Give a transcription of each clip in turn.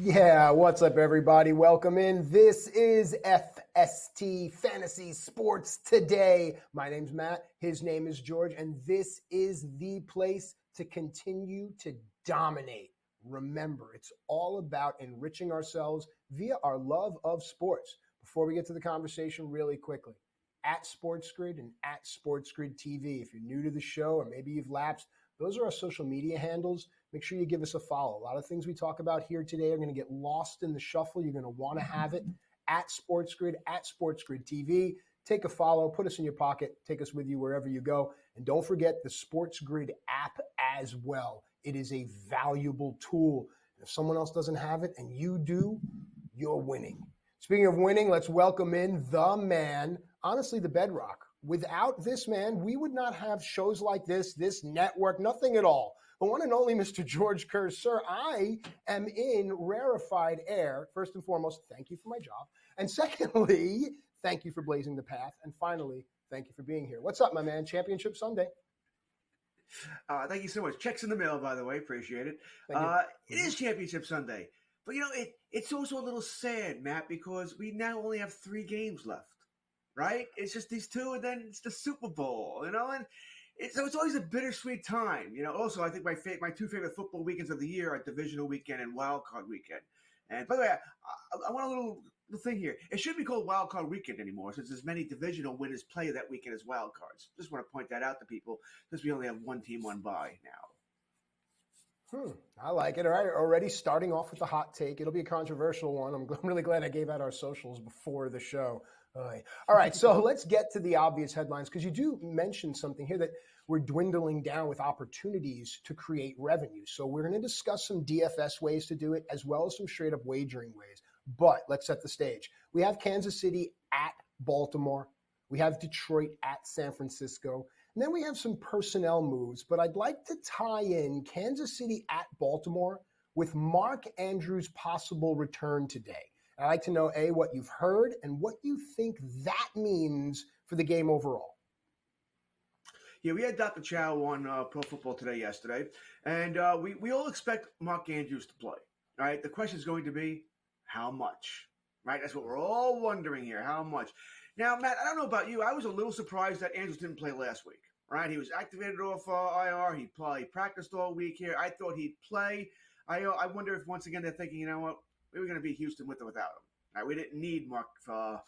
Yeah, what's up, everybody? Welcome in. This is FST Fantasy Sports Today. My name's Matt. His name is George, and this is the place to continue to dominate. Remember, it's all about enriching ourselves via our love of sports. Before we get to the conversation, really quickly, at SportsGrid and at SportsGrid TV. If you're new to the show or maybe you've lapsed, those are our social media handles. Make sure you give us a follow. A lot of things we talk about here today are going to get lost in the shuffle. You're going to want to have it at SportsGrid, at SportsGrid TV. Take a follow, put us in your pocket, take us with you wherever you go. And don't forget the SportsGrid app as well. It is a valuable tool. If someone else doesn't have it and you do, you're winning. Speaking of winning, let's welcome in the man, honestly, the bedrock. Without this man, we would not have shows like this network, nothing at all. The one and only Mr. George Kurtz. Sir, I am in rarefied air. First and foremost, thank you for my job. And secondly, thank you for blazing the path. And finally, thank you for being here. What's up, my man? Championship Sunday. Thank you so much. Checks in the mail, by the way. Appreciate it. It is Championship Sunday. But, it's also a little sad, Matt, because we now only have 3 games left, right? It's just these 2, and then it's the Super Bowl, and it's always a bittersweet time. Also, I think my 2 favorite football weekends of the year are Divisional Weekend and Wild Card Weekend. And by the way, I want a little thing here. It shouldn't be called Wild Card Weekend anymore, since as many divisional winners play that weekend as wild cards. Just want to point that out to people, since we only have one team, one bye now. I like it. All right, already starting off with the hot take. It'll be a controversial one. I'm really glad I gave out our socials before the show. All right, so let's get to the obvious headlines, because you do mention something here that we're dwindling down with opportunities to create revenue. So we're going to discuss some DFS ways to do it, as well as some straight up wagering ways. But let's set the stage. We have Kansas City at Baltimore. We have Detroit at San Francisco. And then we have some personnel moves, but I'd like to tie in Kansas City at Baltimore with Mark Andrews' possible return today. I'd like to know, A, what you've heard and what you think that means for the game overall. Yeah, we had Dr. Chow on Pro Football Today yesterday, and we all expect Mark Andrews to play. All right, the question is going to be, how much? Right, that's what we're all wondering here, how much? Now, Matt, I don't know about you. I was a little surprised that Andrews didn't play last week, right? He was activated off IR. He practiced all week here. I thought he'd play. I wonder if, once again, they're thinking, you know what, we were going to beat Houston with or without him. Right? We didn't need Mark for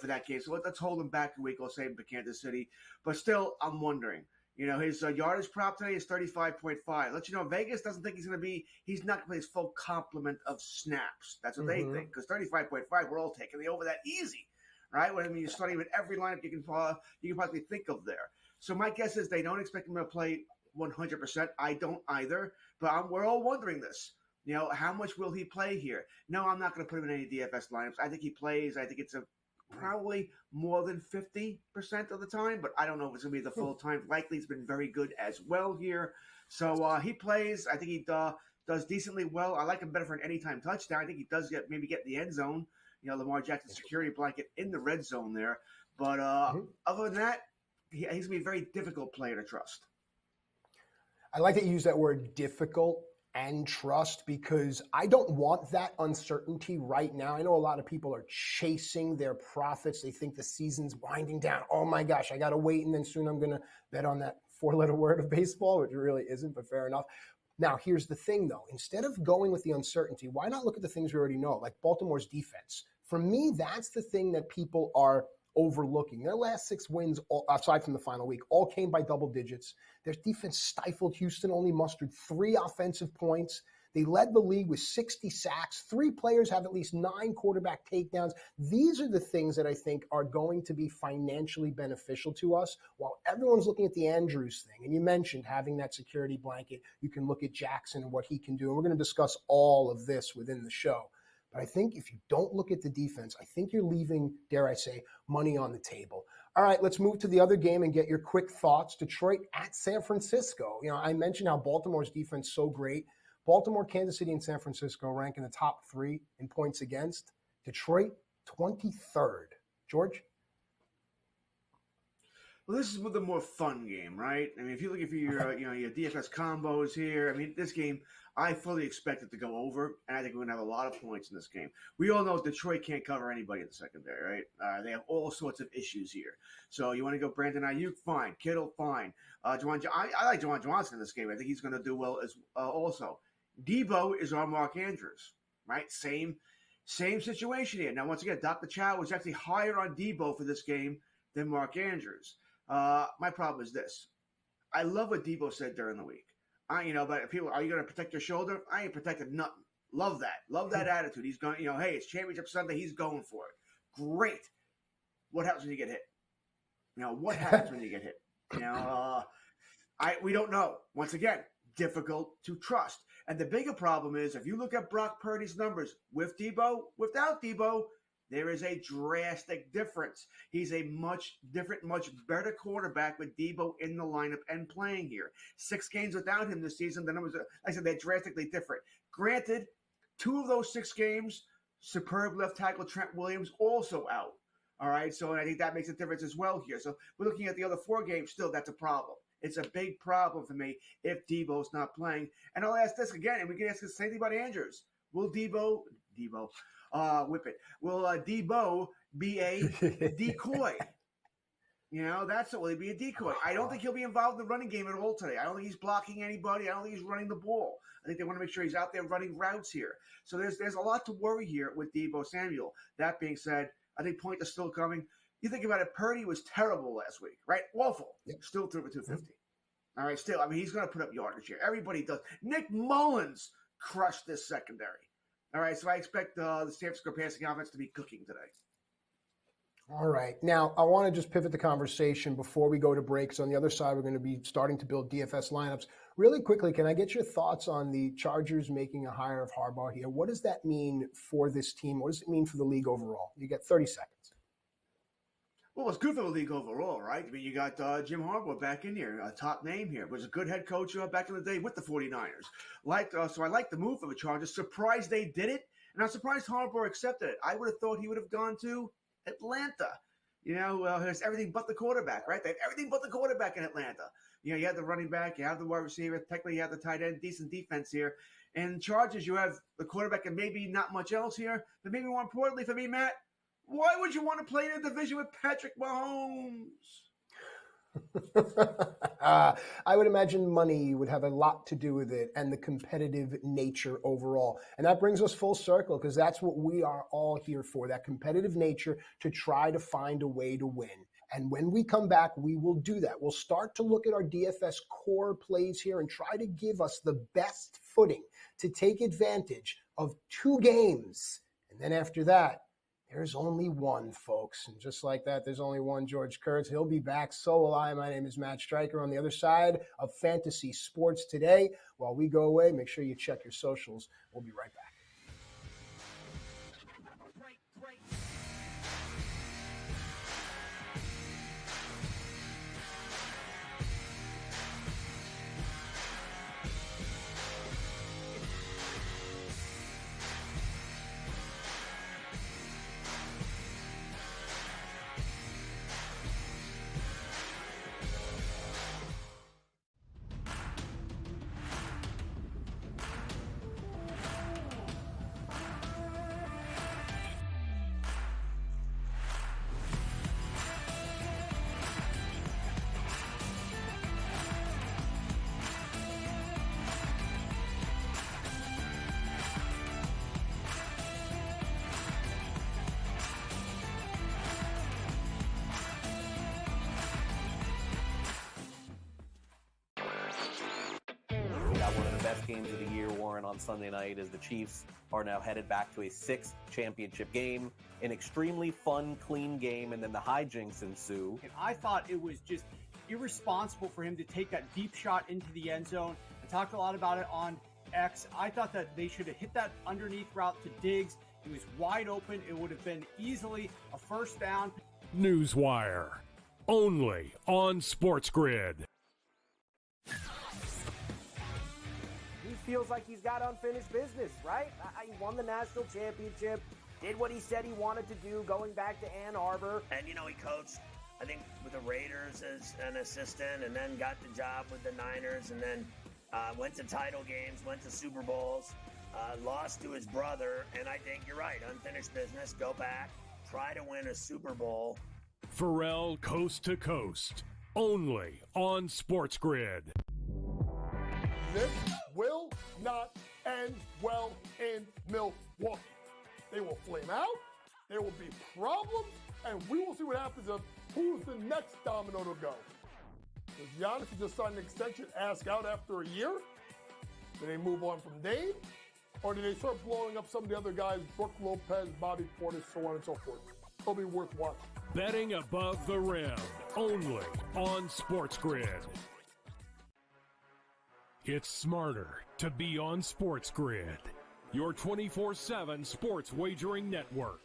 that game. So let's hold him back a week. I'll save him for Kansas City. But still, I'm wondering. His yardage prop today is 35.5. Let you know, Vegas doesn't think he's not going to play his full complement of snaps. That's what they think. Because 35.5, we're all taking the over that easy. Right? You're starting with every lineup you can possibly think of there. So my guess is they don't expect him to play 100%. I don't either. But we're all wondering this. How much will he play here? No, I'm not going to put him in any DFS lineups. I think he plays. I think it's probably more than 50% of the time, but I don't know if it's going to be the full time. Likely, he's been very good as well here. So he plays. I think he does decently well. I like him better for an anytime touchdown. I think he does get the end zone. Lamar Jackson's security blanket in the red zone there. But other than that, he's going to be a very difficult player to trust. I like that you use that word difficult and trust, because I don't want that uncertainty right now. I know a lot of people are chasing their profits. They think the season's winding down. Oh my gosh, I got to wait, and then soon I'm going to bet on that 4-letter word of baseball, which really isn't, but fair enough. Now, here's the thing, though. Instead of going with the uncertainty, why not look at the things we already know, like Baltimore's defense? For me, that's the thing that people are overlooking. Their last 6 wins, aside from the final week, all came by double digits. Their defense stifled Houston, only mustered 3 offensive points. They led the league with 60 sacks. 3 players have at least 9 quarterback takedowns. These are the things that I think are going to be financially beneficial to us, while everyone's looking at the Andrews thing. And you mentioned having that security blanket. You can look at Jackson and what he can do. And we're going to discuss all of this within the show. But I think if you don't look at the defense, I think you're leaving, dare I say, money on the table. All right, let's move to the other game and get your quick thoughts. Detroit at San Francisco. I mentioned how Baltimore's defense is so great. Baltimore, Kansas City, and San Francisco rank in the top 3 in points against. Detroit, 23rd. George? Well, this is the more fun game, right? I mean, if you're looking for your, your DFS combos here, I mean, this game, I fully expect it to go over, and I think we're going to have a lot of points in this game. We all know Detroit can't cover anybody in the secondary, right? They have all sorts of issues here. So you want to go Brandon Ayuk, fine. Kittle, fine. I like Juwan Johnson in this game. I think he's going to do well as also. Debo is our Mark Andrews, right? Same situation here. Now, once again, Dr. Chow was actually higher on Debo for this game than Mark Andrews. My problem is this. I love what Debo said during the week. But people, are you going to protect your shoulder? I ain't protected nothing. Love that. Love that attitude. He's going, hey, it's Championship Sunday. He's going for it. Great. What happens when you get hit? What happens when you get hit? We don't know. Once again, difficult to trust. And the bigger problem is if you look at Brock Purdy's numbers with Debo, without Debo, there is a drastic difference. He's a much different, much better quarterback with Debo in the lineup and playing here. 6 games without him this season, the numbers, like I said, they're drastically different. Granted, 2 of those 6 games, superb left tackle Trent Williams also out. All right, so I think that makes a difference as well here. So we're looking at the other 4 games. Still, that's a problem. It's a big problem for me if Debo's not playing. And I'll ask this again, and we can ask the same thing about Andrews. Will Debo be a decoy? That's it. Will he be a decoy? I don't think he'll be involved in the running game at all today. I don't think he's blocking anybody. I don't think he's running the ball. I think they want to make sure he's out there running routes here. So there's a lot to worry here with Debo Samuel. That being said, I think point is still coming. You think about it, Purdy was terrible last week, right? Awful. Yep. Still threw for 250. All right, still. I mean, he's going to put up yardage here. Everybody does. Nick Mullins crushed this secondary. All right, so I expect the San Francisco passing offense to be cooking today. All right. Now, I want to just pivot the conversation before we go to breaks. On the other side, we're going to be starting to build DFS lineups. Really quickly, can I get your thoughts on the Chargers making a hire of Harbaugh here? What does that mean for this team? What does it mean for the league overall? You get 30 seconds. Well, it's good for the league overall, right? I mean, you got Jim Harbaugh back in here, a top name here. Was a good head coach back in the day with the 49ers. So I like the move for the Chargers. Surprised they did it, and I'm surprised Harbaugh accepted it. I would have thought he would have gone to Atlanta. There's everything but the quarterback, right? They have everything but the quarterback in Atlanta. You have the running back, you have the wide receiver, technically you have the tight end, decent defense here. And Chargers, you have the quarterback and maybe not much else here. But maybe more importantly for me, Matt, why would you want to play in a division with Patrick Mahomes? I would imagine money would have a lot to do with it and the competitive nature overall. And that brings us full circle because that's what we are all here for, that competitive nature to try to find a way to win. And when we come back, we will do that. We'll start to look at our DFS core plays here and try to give us the best footing to take advantage of 2 games. And then after that, there's only one, folks. And just like that, there's only one George Kurtz. He'll be back. So will I. My name is Matt Striker on the other side of Fantasy Sports Today. While we go away, make sure you check your socials. We'll be right back. One of the best games of the year, Warren, on Sunday night as the Chiefs are now headed back to a 6th championship game. An extremely fun, clean game, and then the hijinks ensue. And I thought it was just irresponsible for him to take that deep shot into the end zone. I talked a lot about it on X. I thought that they should have hit that underneath route to Diggs. He was wide open. It would have been easily a first down. Newswire, only on SportsGrid. Feels like he's got unfinished business, right? He won the national championship, did what he said he wanted to do, going back to Ann Arbor. And, he coached I think with the Raiders as an assistant, and then got the job with the Niners, and then went to title games, went to Super Bowls, lost to his brother, and I think you're right, unfinished business, go back, try to win a Super Bowl. Pharrell Coast to Coast, only on SportsGrid. This will not end well in Milwaukee. They will flame out, there will be problems, and we will see what happens of who's the next domino to go. Does Giannis just sign an extension, ask out after a year? Do they move on from Dame? Or do they start blowing up some of the other guys, Brook Lopez, Bobby Portis, so on and so forth? It'll be worth watching. Betting above the rim, only on SportsGrid. It's smarter to be on SportsGrid, your 24/7 sports wagering network.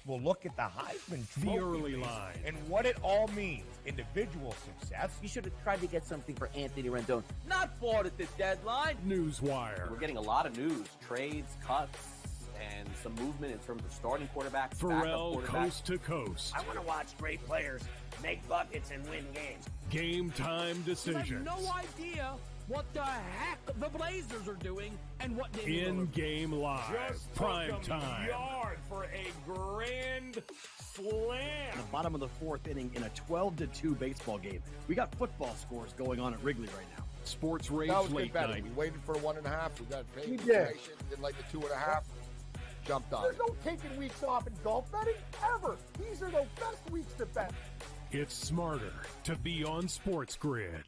We'll look at the Heisman Trophy The early line. and what it all means. Individual success. You should have tried to get something for Anthony Rendon. Not bought at the deadline. Newswire. We're getting a lot of news, trades, cuts, and some movement in terms of starting quarterbacks, Pharrell backup quarterbacks. Coast to Coast. I want to watch great players make buckets and win games. Game time decisions. I have no idea what the heck the Blazers are doing and what they In-game live. Prime time. Yard for a grand slam. The bottom of the fourth inning in a 12-2 baseball game. We got football scores going on at Wrigley right now. Sports Rage That was Late good betting. Night. We waited for 1.5. We got paid We information. Did like the 2.5. Jumped on There's it. no taking weeks off in golf betting, ever. These are the best weeks to bet. It's smarter to be on SportsGrid.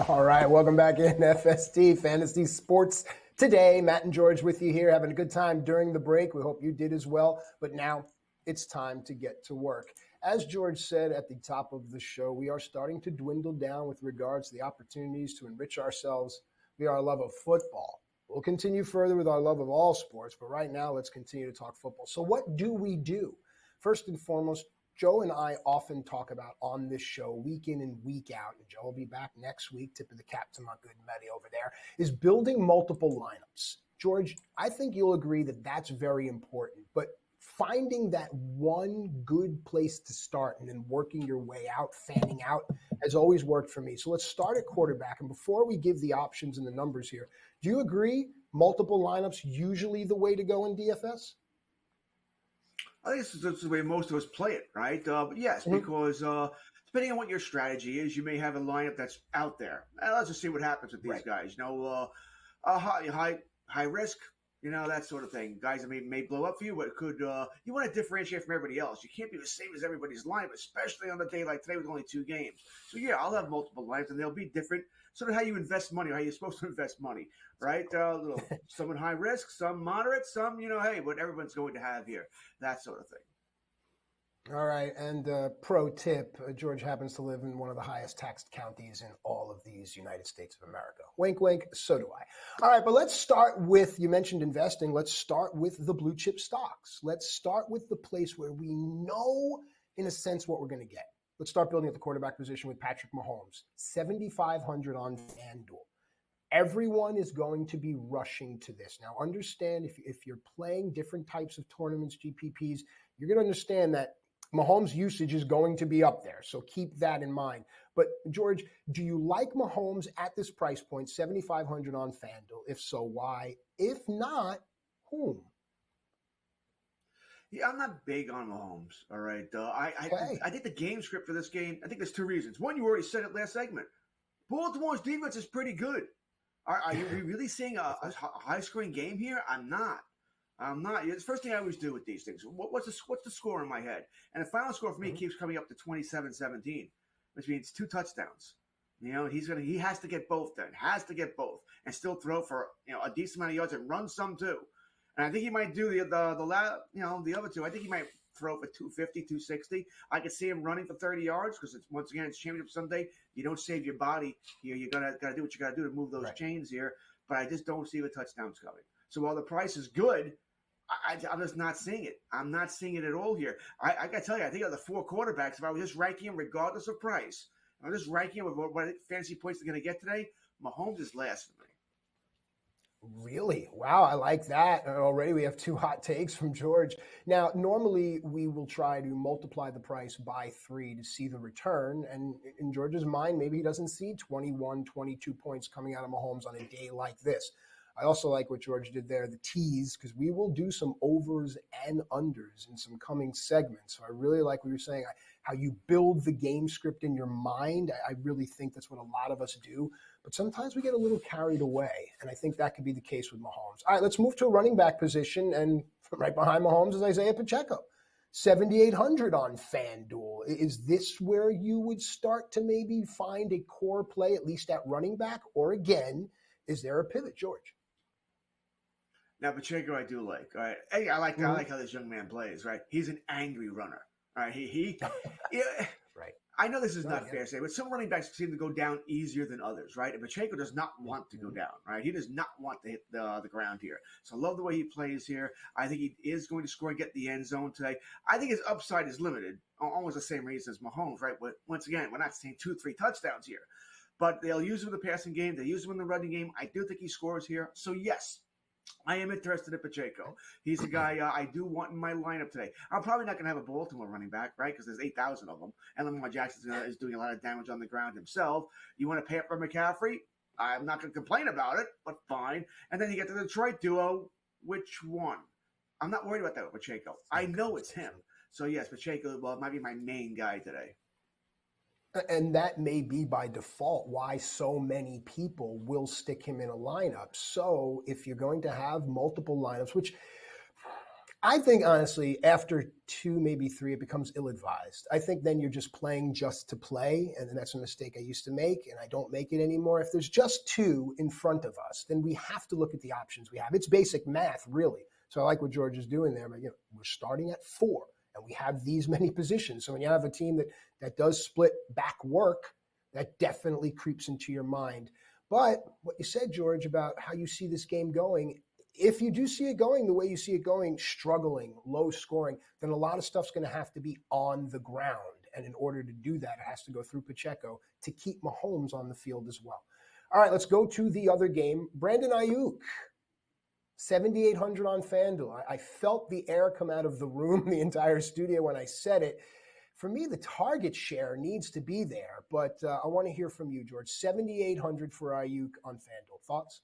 All right, welcome back in FST Fantasy Sports Today. Matt and George with you here, having a good time during the break. We hope you did as well. But now it's time to get to work. As George said at the top of the show, we are starting to dwindle down with regards to the opportunities to enrich ourselves via our love of football. We'll continue further with our love of all sports, but right now let's continue to talk football. So what do we do? First and foremost, Joe and I often talk about on this show week in and week out, and Joe will be back next week, tip of the cap to my good Matty over there, is building multiple lineups. George, I think you'll agree that that's very important, but finding that one good place to start and then working your way out, fanning out, has always worked for me. So let's start at quarterback. And before we give the options and the numbers here, do you agree multiple lineups usually the way to go in DFS? I think this is the way most of us play it, right? But yes, because depending on what your strategy is, you may have a lineup that's out there. Let's just see what happens with these guys. You know, high risk, you know, that sort of thing. Guys that may blow up for you, but could you want to differentiate from everybody else. You can't be the same as everybody's lineup, especially on a day like today with only 2 games. So yeah, I'll have multiple lineups, and they'll be different. Sort of how you invest money, or how you're supposed to invest money, right? Some in high risk, some moderate, some, you know, hey, what everyone's going to have here, that sort of thing. All right, and pro tip, George happens to live in one of the highest taxed counties in all of these United States of America. Wink, wink, so do I. All right, but let's start with, you mentioned investing, let's start with the blue chip stocks. Let's start with the place where we know, in a sense, what we're going to get. Let's start building at the quarterback position with Patrick Mahomes, 7,500 on FanDuel. Everyone is going to be rushing to this. Now, understand if you're playing different types of tournaments, GPPs, you're going to understand that Mahomes' usage is going to be up there. So keep that in mind. But, George, do you like Mahomes at this price point, 7,500 on FanDuel? If so, why? If not, whom? Yeah, I'm not big on Mahomes. All right, I did the game script for this game. I think there's 2 reasons. One, you already said it last segment. Baltimore's defense is pretty good. Are you really seeing a high-scoring game here? I'm not. It's the first thing I always do with these things. What's the score in my head? And the final score for me keeps coming up to 27-17, which means 2 touchdowns. You know, he has to get both then. Has to get both and still throw for, you know, a decent amount of yards and run some too. And I think he might do the other 2. I think he might throw for 250, 260. I could see him running for 30 yards because once again it's Championship Sunday. You don't save your body here. You gotta do what you gotta do to move those chains here. But I just don't see the touchdowns coming. So while the price is good, I'm just not seeing it. I'm not seeing it at all here. I got to tell you, I think of the 4 quarterbacks, if I was just ranking them regardless of price, I'm just ranking them with what fantasy points they're going to get today, Mahomes is last for me. Really? Wow, I like that. Already we have 2 hot takes from George. Now, normally we will try to multiply the price by 3 to see the return. And in George's mind, maybe he doesn't see 21, 22 points coming out of Mahomes on a day like this. I also like what George did there, the tease, because we will do some overs and unders in some coming segments. So I really like what you're saying, how you build the game script in your mind. I really think that's what a lot of us do. But sometimes we get a little carried away, and I think that could be the case with Mahomes. All right, let's move to a running back position, and right behind Mahomes is Isaiah Pacheco. 7,800 on FanDuel. Is this where you would start to maybe find a core play, at least at running back? Or again, is there a pivot, George? Now, Pacheco, I do like. All right, hey, I like how this young man plays. Right, he's an angry runner. All right, he right. I know this is not fair to say, but some running backs seem to go down easier than others, right? And Pacheco does not want to go down, right? He does not want to hit the ground here. So I love the way he plays here. I think he is going to score and get the end zone today. I think his upside is limited, almost the same reason as Mahomes, right? But once again, we're not seeing 2-3 touchdowns here. But they'll use him in the passing game. They'll use him in the running game. I do think he scores here. So, yes, I am interested in Pacheco. He's a guy I do want in my lineup today. I'm probably not going to have a Baltimore running back, right? Because there's 8,000 of them. And Lamar Jackson is doing a lot of damage on the ground himself. You want to pay up for McCaffrey? I'm not going to complain about it, but fine. And then you get the Detroit duo. Which one? I'm not worried about that with Pacheco. I know it's him. So, yes, Pacheco might be my main guy today. And that may be by default why so many people will stick him in a lineup. So if you're going to have multiple lineups, which I think, honestly, after 2, maybe 3, it becomes ill-advised. I think then you're just playing just to play, and that's a mistake I used to make, and I don't make it anymore. If there's just 2 in front of us, then we have to look at the options we have. It's basic math, really. So I like what George is doing there, but we're starting at 4. And we have these many positions. So when you have a team that does split back work, that definitely creeps into your mind. But what you said, George, about how you see this game going, if you do see it going the way you see it going, struggling, low scoring, then a lot of stuff's going to have to be on the ground. And in order to do that, it has to go through Pacheco to keep Mahomes on the field as well. All right, let's go to the other game. Brandon Ayuk. 7,800 on FanDuel. I felt the air come out of the room, the entire studio, when I said it. For me, the target share needs to be there, but I want to hear from you, George. 7,800 for Ayuk on FanDuel. Thoughts?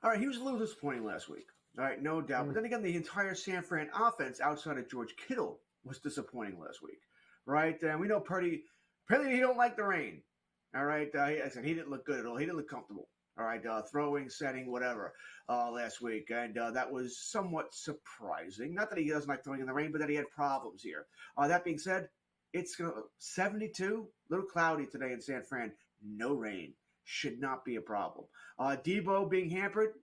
All right, he was a little disappointing last week. All right, no doubt. But then again, the entire San Fran offense outside of George Kittle was disappointing last week, right? And we know Purdy, apparently he don't like the rain. All right, I said he didn't look good at all. He didn't look comfortable. All right, throwing, setting, whatever, last week. And that was somewhat surprising. Not that he doesn't like throwing in the rain, but that he had problems here. That being said, it's 72, a little cloudy today in San Fran. No rain. Should not be a problem. Debo being hampered,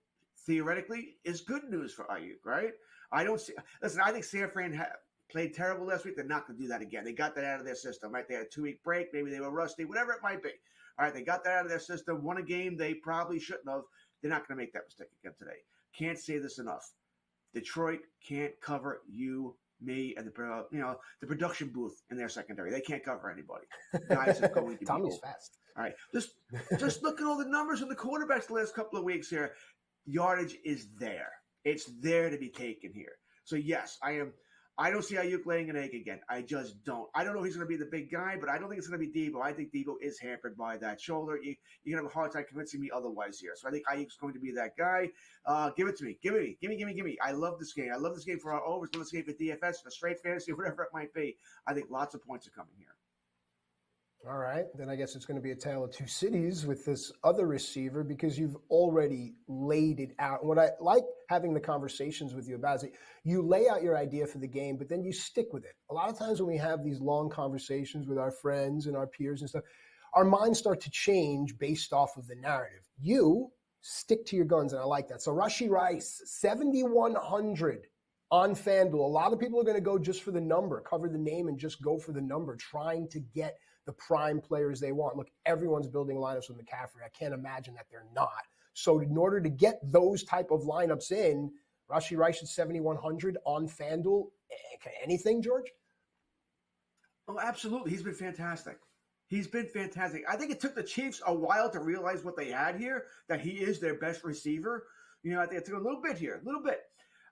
theoretically, is good news for Ayuk, right? I think San Fran played terrible last week. They're not going to do that again. They got that out of their system, right? They had a 2-week break. Maybe they were rusty, whatever it might be. All right, they got that out of their system, won a game they probably shouldn't have. They're not going to make that mistake again today. Can't say this enough. Detroit can't cover you, me, and the production booth in their secondary. They can't cover anybody. Guys are going to Tommy's fast. All right, just look at all the numbers of the quarterbacks the last couple of weeks here. Yardage is there. It's there to be taken here. So yes, I don't see Ayuk laying an egg again. I just don't. I don't know if he's going to be the big guy, but I don't think it's going to be Debo. I think Debo is hampered by that shoulder. You're going to have a hard time convincing me otherwise here. So I think Ayuk's going to be that guy. Give it to me. Give me. I love this game. I love this game for our overs. I love this game for DFS, for straight fantasy, whatever it might be. I think lots of points are coming here. All right, then I guess it's going to be a tale of 2 cities with this other receiver because you've already laid it out. And what I like having the conversations with you about is you lay out your idea for the game, but then you stick with it. A lot of times when we have these long conversations with our friends and our peers and stuff, our minds start to change based off of the narrative. You stick to your guns, and I like that. So Rashee Rice, 7,100 on FanDuel. A lot of people are going to go just for the number, cover the name, and just go for the number, trying to get the prime players they want. Look, everyone's building lineups with McCaffrey. I can't imagine that they're not. So in order to get those type of lineups in, Rashee Rice at 7,100 on FanDuel. Anything, George? Oh, absolutely. He's been fantastic. He's been fantastic. I think it took the Chiefs a while to realize what they had here, that he is their best receiver. You know, I think it took a little bit here, a little bit.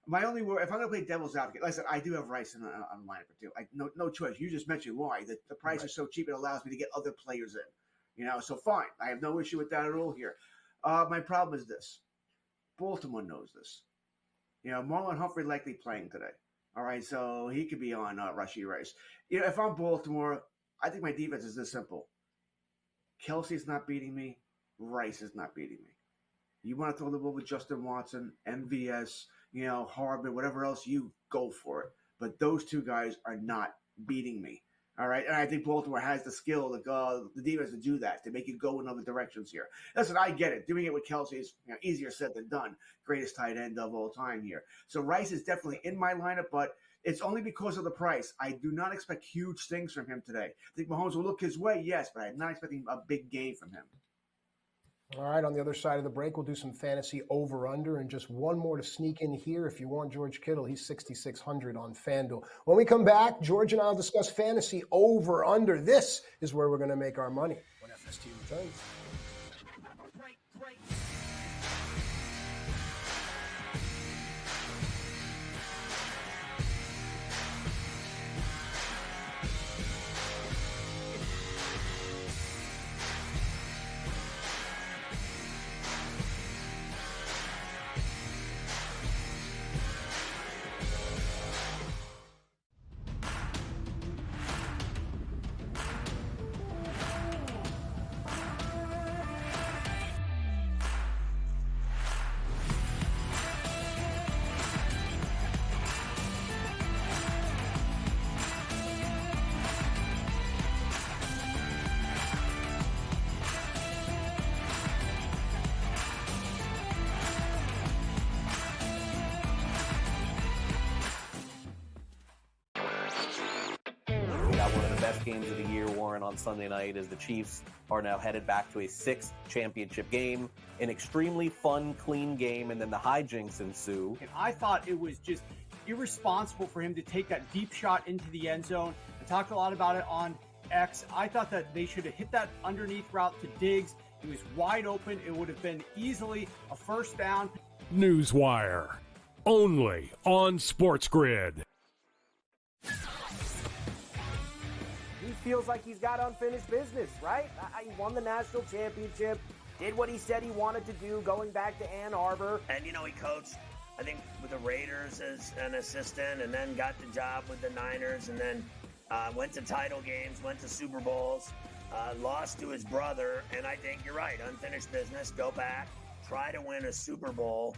My only worry, if I'm going to play devil's advocate, like I said, I do have Rice on the lineup too. Like no choice. You just mentioned why. The price is so cheap, it allows me to get other players in. You know, so fine. I have no issue with that at all here. My problem is this. Baltimore knows this. You know, Marlon Humphrey likely playing today. All right, so he could be on Rashee Rice. You know, if I'm Baltimore, I think my defense is this simple. Kelsey's not beating me. Rice is not beating me. You want to throw the ball with Justin Watson, MVS, you know, Harbin, whatever else, you go for it. But those two guys are not beating me. All right, and I think Baltimore has the skill, the defense to do that, to make you go in other directions here. Listen, I get it. Doing it with Kelsey is easier said than done. Greatest tight end of all time here. So Rice is definitely in my lineup, but it's only because of the price. I do not expect huge things from him today. I think Mahomes will look his way, yes, but I'm not expecting a big game from him. All right, on the other side of the break, we'll do some fantasy over-under, and just one more to sneak in here. If you want George Kittle, he's 6,600 on FanDuel. When we come back, George and I will discuss fantasy over-under. This is where we're going to make our money when FST returns. One of the best games of the year, Warren, on Sunday night, as the Chiefs are now headed back to a 6th championship game. An extremely fun, clean game, and then the hijinks ensue. And I thought it was just irresponsible for him to take that deep shot into the end zone. I talked a lot about it on X. I thought that they should have hit that underneath route to Diggs. He was wide open. It would have been easily a first down. Newswire, only on SportsGrid. He feels like he's got unfinished business, right? He won the national championship, did what he said he wanted to do, going back to Ann Arbor. And, you know, he coached, I think, with the Raiders as an assistant, and then got the job with the Niners, and then went to title games, went to Super Bowls, lost to his brother. And I think you're right, unfinished business, go back, try to win a Super Bowl.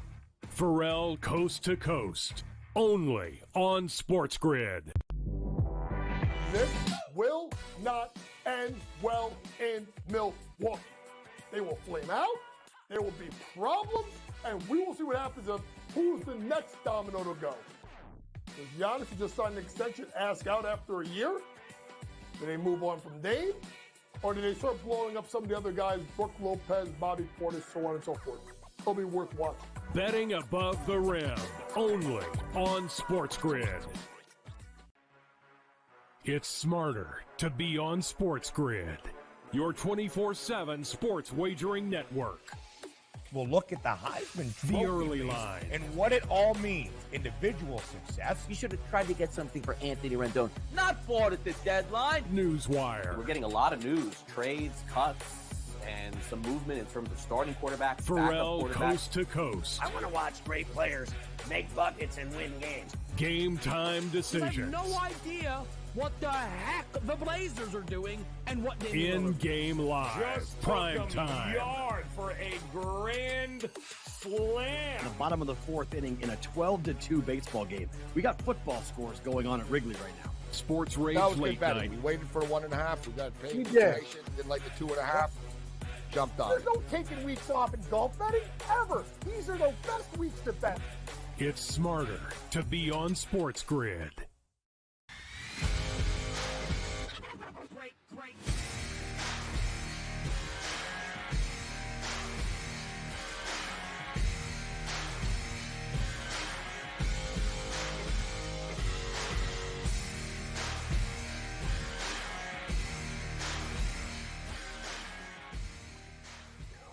Pharrell Coast to Coast, only on SportsGrid. This will not end well in Milwaukee. They will flame out, there will be problems, and we will see what happens of who's the next domino to go. Does Giannis just sign an extension, ask out after a year? Do they move on from Dame? Or do they start blowing up some of the other guys, Brook Lopez, Bobby Portis, so on and so forth? It'll be worth watching. Betting above the rim, only on SportsGrid. It's smarter to be on SportsGrid, your 24/7 sports wagering network. We'll look at the Heisman Trophy The early race line. and what it all means. Individual success. You should have tried to get something for Anthony Rendon. Not bought at the deadline. Newswire. We're getting a lot of news, trades, cuts, and some movement in terms of starting quarterbacks, Pharrell backup quarterbacks. Coast to Coast. I want to watch great players make buckets and win games. Game time I decisions. have no idea what the heck the Blazers are doing and what they In-game live. Just Prime took 'em time. yard for a grand slam. The bottom of the 4th inning in a 12-2 baseball game. We got football scores going on at Wrigley right now. Sports Rage That was Late good betting. Night. We waited for 1.5. We got paid. We did. Didn't like the 2.5. Jumped on There's it. no taking weeks off in golf betting, ever. These are the best weeks to bet. It's smarter to be on SportsGrid.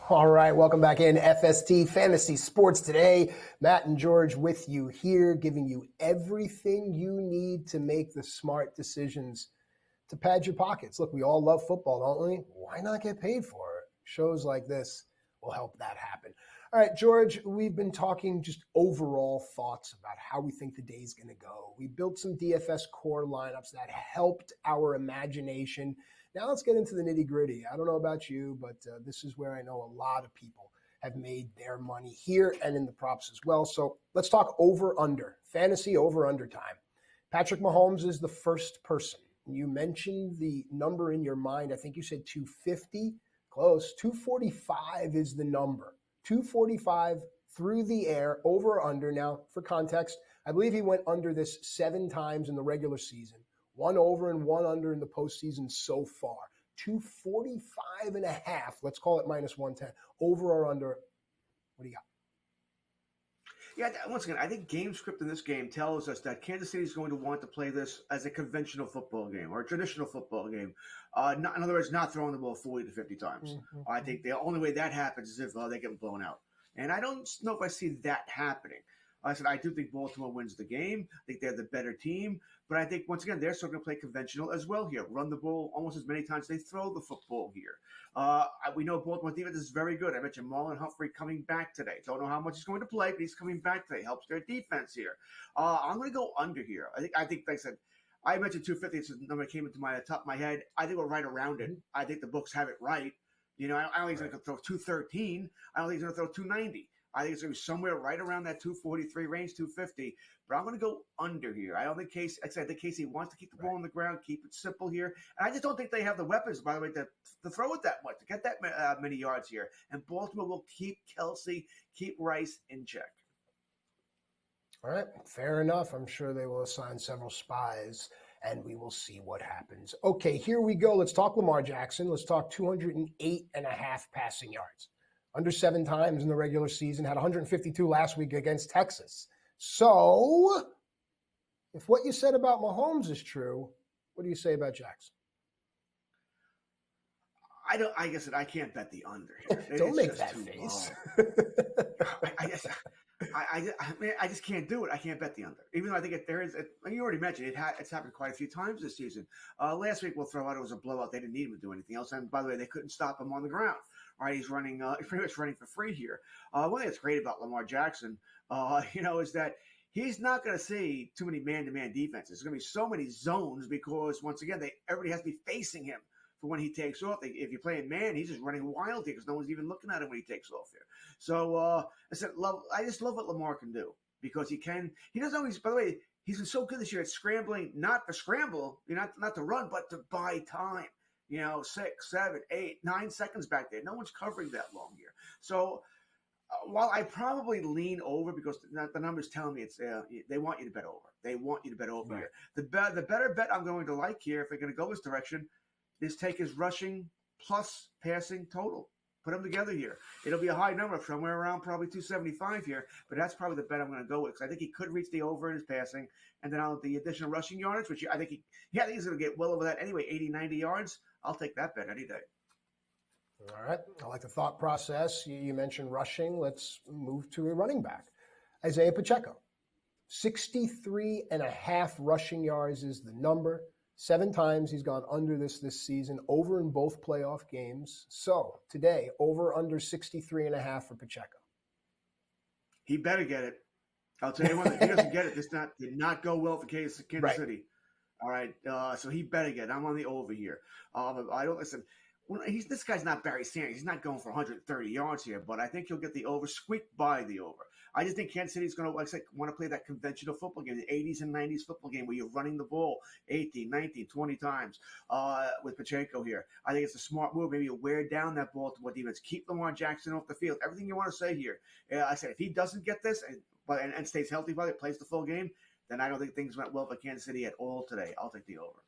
All right, welcome back in FST Fantasy Sports Today. Matt and George with you here, giving you everything you need to make the smart decisions to pad your pockets. Look, we all love football, don't we? Why not get paid for it? Shows like this will help that happen. All right, George, we've been talking just overall thoughts about how we think the day's going to go. We built some DFS core lineups that helped our imagination. Now let's get into the nitty-gritty. I don't know about you, but this is where I know a lot of people have made their money here and in the props as well. So let's talk over-under, fantasy over-under time. Patrick Mahomes is the first person. You mentioned the number in your mind. I think you said 250. Close. 245 is the number. 245 through the air, over or under. Now, for context, I believe he went under this 7 times in the regular season. 1 over and 1 under in the postseason so far. 245.5. Let's call it minus 110. Over or under? What do you got? Yeah, once again, I think game script in this game tells us that Kansas City is going to want to play this as a conventional football game or a traditional football game. In other words, not throwing the ball 40 to 50 times. Mm-hmm. I think the only way that happens is if they get blown out. And I don't know if I see that happening. I said, I do think Baltimore wins the game. I think they're the better team. But I think, once again, they're still going to play conventional as well here. Run the ball almost as many times as they throw the football here. We know Baltimore defense is very good. I mentioned Marlon Humphrey coming back today. Don't know how much he's going to play, but he's coming back today. Helps their defense here. I'm going to go under here. I think, like I said, I mentioned 250. It's the number that came into my top of my head. I think we're right around it. I think the books have it right. You know, I don't think he's going to throw 213. I don't think he's going to throw 290. I think it's going to be somewhere right around that 243 range, 250. But I'm going to go under here. I don't think Casey, I think Casey wants to keep the ball on the ground, keep it simple here. And I just don't think they have the weapons, by the way, to throw it that much, to get that many yards here. And Baltimore will keep Kelsey, keep Rice in check. All right, fair enough. I'm sure they will assign several spies, and we will see what happens. Okay, here we go. Let's talk Lamar Jackson. Let's talk 208.5 passing yards. Under 7 times in the regular season, had 152 last week against Texas. So, if what you said about Mahomes is true, what do you say about Jackson? I guess I can't bet the under here. Don't make that face. I just can't do it. I can't bet the under. Even though I think you already mentioned it's happened quite a few times this season. Last week, we'll throw out it was a blowout. They didn't need him to do anything else. And by the way, they couldn't stop him on the ground. All right, he's running, pretty much running for free here. One thing that's great about Lamar Jackson, is that he's not going to see too many man-to-man defenses. There's going to be so many zones because, once again, everybody has to be facing him for when he takes off. If you're playing man, he's just running wild here because no one's even looking at him when he takes off here. So I just love what Lamar can do because he doesn't always, by the way, he's been so good this year at scrambling, not to scramble, not to run, but to buy time. 6, 7, 8, 9 seconds back there. No one's covering that long here. So while I probably lean over because the numbers tell me they want you to bet over. They want you to bet over right here. The better bet I'm going to like here, if they're going to go this direction, is take his rushing plus passing total. Put them together here. It'll be a high number, somewhere around probably 275 here, but that's probably the bet I'm going to go with because I think he could reach the over in his passing, and then the additional rushing yardage, which I think he's going to get well over that anyway, 80, 90 yards. I'll take that bet any day. All right. I like the thought process. You mentioned rushing. Let's move to a running back. Isaiah Pacheco. 63.5 rushing yards is the number. 7 times he's gone under this season, over in both playoff games. So today, over under 63.5 for Pacheco. He better get it. I'll tell you one thing. If he doesn't get it, this did not go well for Kansas City. All right, so he better get it. I'm on the over here. I don't listen. This guy's not Barry Sanders. He's not going for 130 yards here, but I think he'll get the over, squeak by the over. I just think Kansas City's going to, want to play that conventional football game, the 80s and 90s football game where you're running the ball 18, 19, 20 times with Pacheco here. I think it's a smart move. Maybe you wear down that Baltimore defense, keep Lamar Jackson off the field. Everything you want to say here. I said if he doesn't get this and stays healthy, by the way, plays the full game, then I don't think things went well for Kansas City at all today. I'll take the over.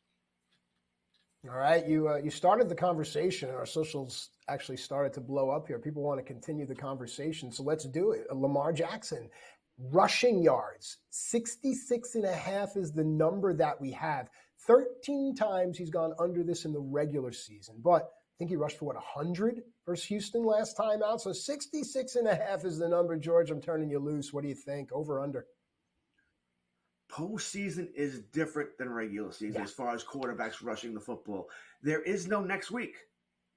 All right, you started the conversation, and our socials actually started to blow up here. People want to continue the conversation, so let's do it. Lamar Jackson, rushing yards, 66.5 is the number that we have. 13 times he's gone under this in the regular season, but think he rushed for 100 versus Houston last time out. So 66.5 is the number. George, I'm turning you loose. What do you think? Over, under? Postseason is different than regular season as far as quarterbacks rushing the football. There is no next week.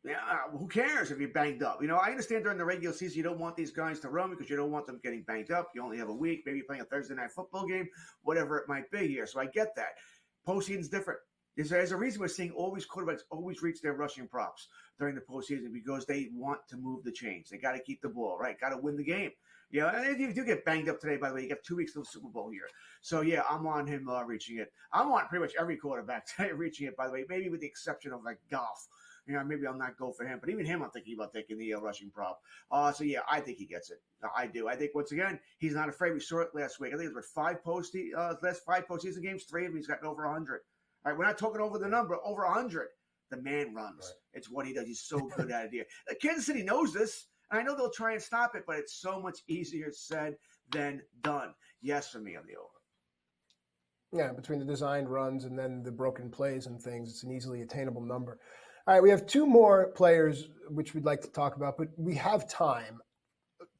Yeah, who cares if you're banged up? I understand during the regular season you don't want these guys to run because you don't want them getting banged up. You only have a week. Maybe you're playing a Thursday night football game, whatever it might be here. So I get that. Postseason's different. There's a reason we're seeing all these quarterbacks always reach their rushing props during the postseason because they want to move the chains. They got to keep the ball, right? Got to win the game. And if you do get banged up today, by the way, you got 2 weeks to the Super Bowl here. So, I'm on him reaching it. I'm on pretty much every quarterback today reaching it, by the way, maybe with the exception of, Goff. Maybe I'll not go for him. But even him, I'm thinking about taking the rushing prop. I think he gets it. I do. I think, once again, he's not afraid. We saw it last week. I think it was last 5 postseason games, 3 of them he's gotten over 100. All right, we're not talking over the number, over 100. The man runs. Right. It's what he does. He's so good at it here. Kansas City knows this. And I know they'll try and stop it, but it's so much easier said than done. Yes, for me on the over. Yeah, between the designed runs and then the broken plays and things, it's an easily attainable number. All right, we have 2 more players which we'd like to talk about, but we have time.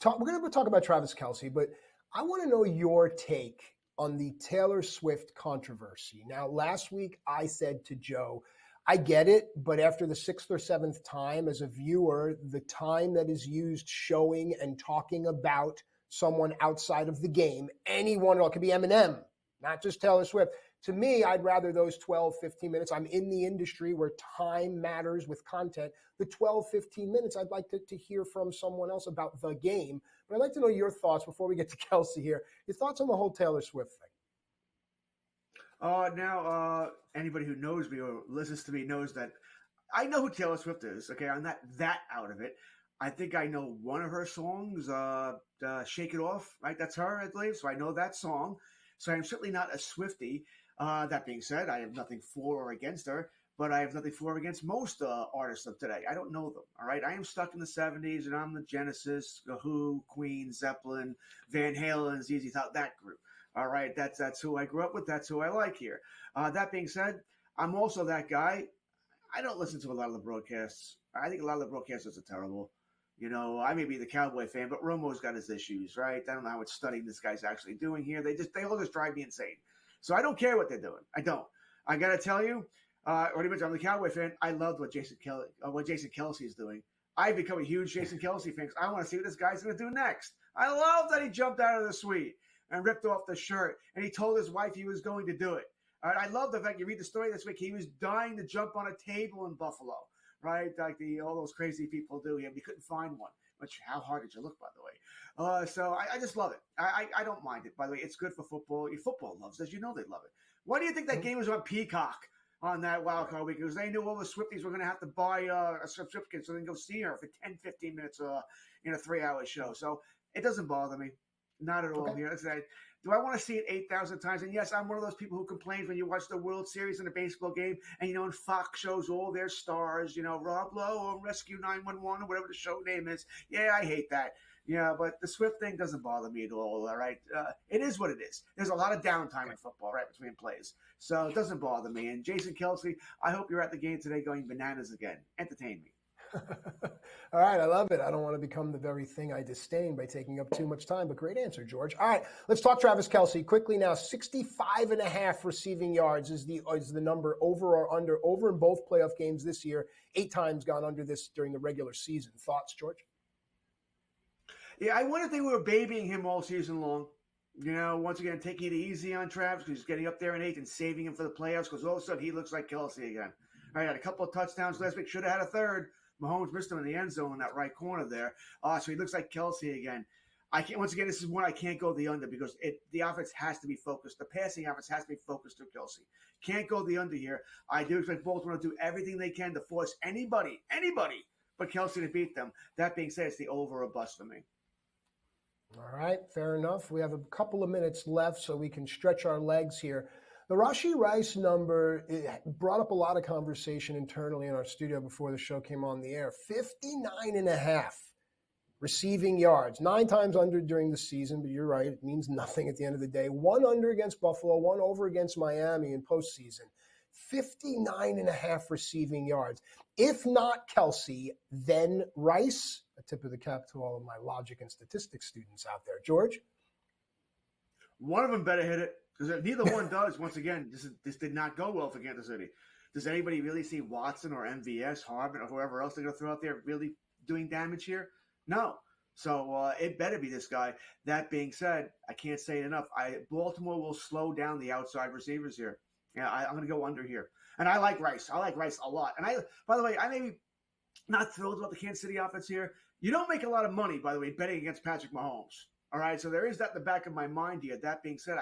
We're going to talk about Travis Kelce, but I want to know your take on the Taylor Swift controversy. Now, last week I said to Joe, I get it, but after the 6th or 7th time as a viewer, the time that is used showing and talking about someone outside of the game, anyone, it could be Eminem, not just Taylor Swift. To me, I'd rather those 12, 15 minutes. I'm in the industry where time matters with content. The 12, 15 minutes, I'd like to hear from someone else about the game. But I'd like to know your thoughts before we get to Kelce here. Your thoughts on the whole Taylor Swift thing. Now, anybody who knows me or listens to me knows that I know who Taylor Swift is. Okay, I'm not that out of it. I think I know one of her songs, Shake It Off, right? That's her, I believe. So I know that song. So I'm certainly not a Swiftie. That being said, I have nothing for or against her, but I have nothing for or against most artists of today. I don't know them, all right? I am stuck in the 70s, and I'm the Genesis, The Who, Queen, Zeppelin, Van Halen, ZZ Top, that group. All right, that's who I grew up with. That's who I like here. That being said, I'm also that guy. I don't listen to a lot of the broadcasts. I think a lot of the broadcasters are terrible. I may be the Cowboy fan, but Romo's got his issues, right? I don't know how much studying this guy's actually doing here. They all just drive me insane. So I don't care what they're doing. I don't. I got to tell you, I'm the Cowboy fan. I loved what Jason Kelce is doing. I've become a huge Jason Kelce fan because I want to see what this guy's going to do next. I love that he jumped out of the suite and ripped off the shirt, and he told his wife he was going to do it. All right, I love the fact you read the story this week. He was dying to jump on a table in Buffalo, right? Like all those crazy people do. He couldn't find one. Which, how hard did you look, by the way? So I just love it. I don't mind it, by the way. It's good for football. Football loves it. As you know they love it. Why do you think that game was on Peacock on that wild card week? Because they knew all the Swifties were going to have to buy a subscription so they can go see her for 10, 15 minutes in a 3-hour show. So it doesn't bother me. Not at all here. Do I want to see it 8,000 times? And yes, I'm one of those people who complains when you watch the World Series in a baseball game and, and Fox shows all their stars, Rob Lowe or Rescue 911 or whatever the show name is. Yeah, I hate that. Yeah, but the Swift thing doesn't bother me at all right? It is what it is. There's a lot of downtime in football, right, between plays. So it doesn't bother me. And Jason Kelce, I hope you're at the game today going bananas again. Entertain me. All right, I love it. I don't want to become the very thing I disdain by taking up too much time, but great answer, George. All right, let's talk Travis Kelce quickly now. 65.5 receiving yards is the number over in both playoff games this year. 8 times gone under this during the regular season. Thoughts, George? Yeah, I wonder if they were babying him all season long. Once again, taking it easy on Travis because he's getting up there in 8 and saving him for the playoffs because all of a sudden he looks like Kelce again. All right, had a couple of touchdowns last week. Should have had a third. Mahomes missed him in the end zone in that right corner there. So he looks like Kelce again. Once again, this is one I can't go the under because the offense has to be focused. The passing offense has to be focused to Kelce. Can't go the under here. I do expect Baltimore to do everything they can to force anybody but Kelce to beat them. That being said, it's the over or bust for me. All right, fair enough. We have a couple of minutes left so we can stretch our legs here. The Rashee Rice number brought up a lot of conversation internally in our studio before the show came on the air. 59.5 receiving yards, 9 times under during the season, but you're right, it means nothing at the end of the day. 1 under against Buffalo, 1 over against Miami in postseason. 59.5 receiving yards. If not Kelsey, then Rice. A tip of the cap to all of my logic and statistics students out there. George? One of them better hit it, because neither one does. Once again, this did not go well for Kansas City. Does anybody really see Watson or MVS, Harbin, or whoever else they're going to throw out there really doing damage here? No. So it better be this guy. That being said, I can't say it enough. Baltimore will slow down the outside receivers here. Yeah, I'm going to go under here. And I like Rice. I like Rice a lot. And by the way, I may be not thrilled about the Kansas City offense here. You don't make a lot of money, by the way, betting against Patrick Mahomes. All right, so there is that in the back of my mind here. That being said,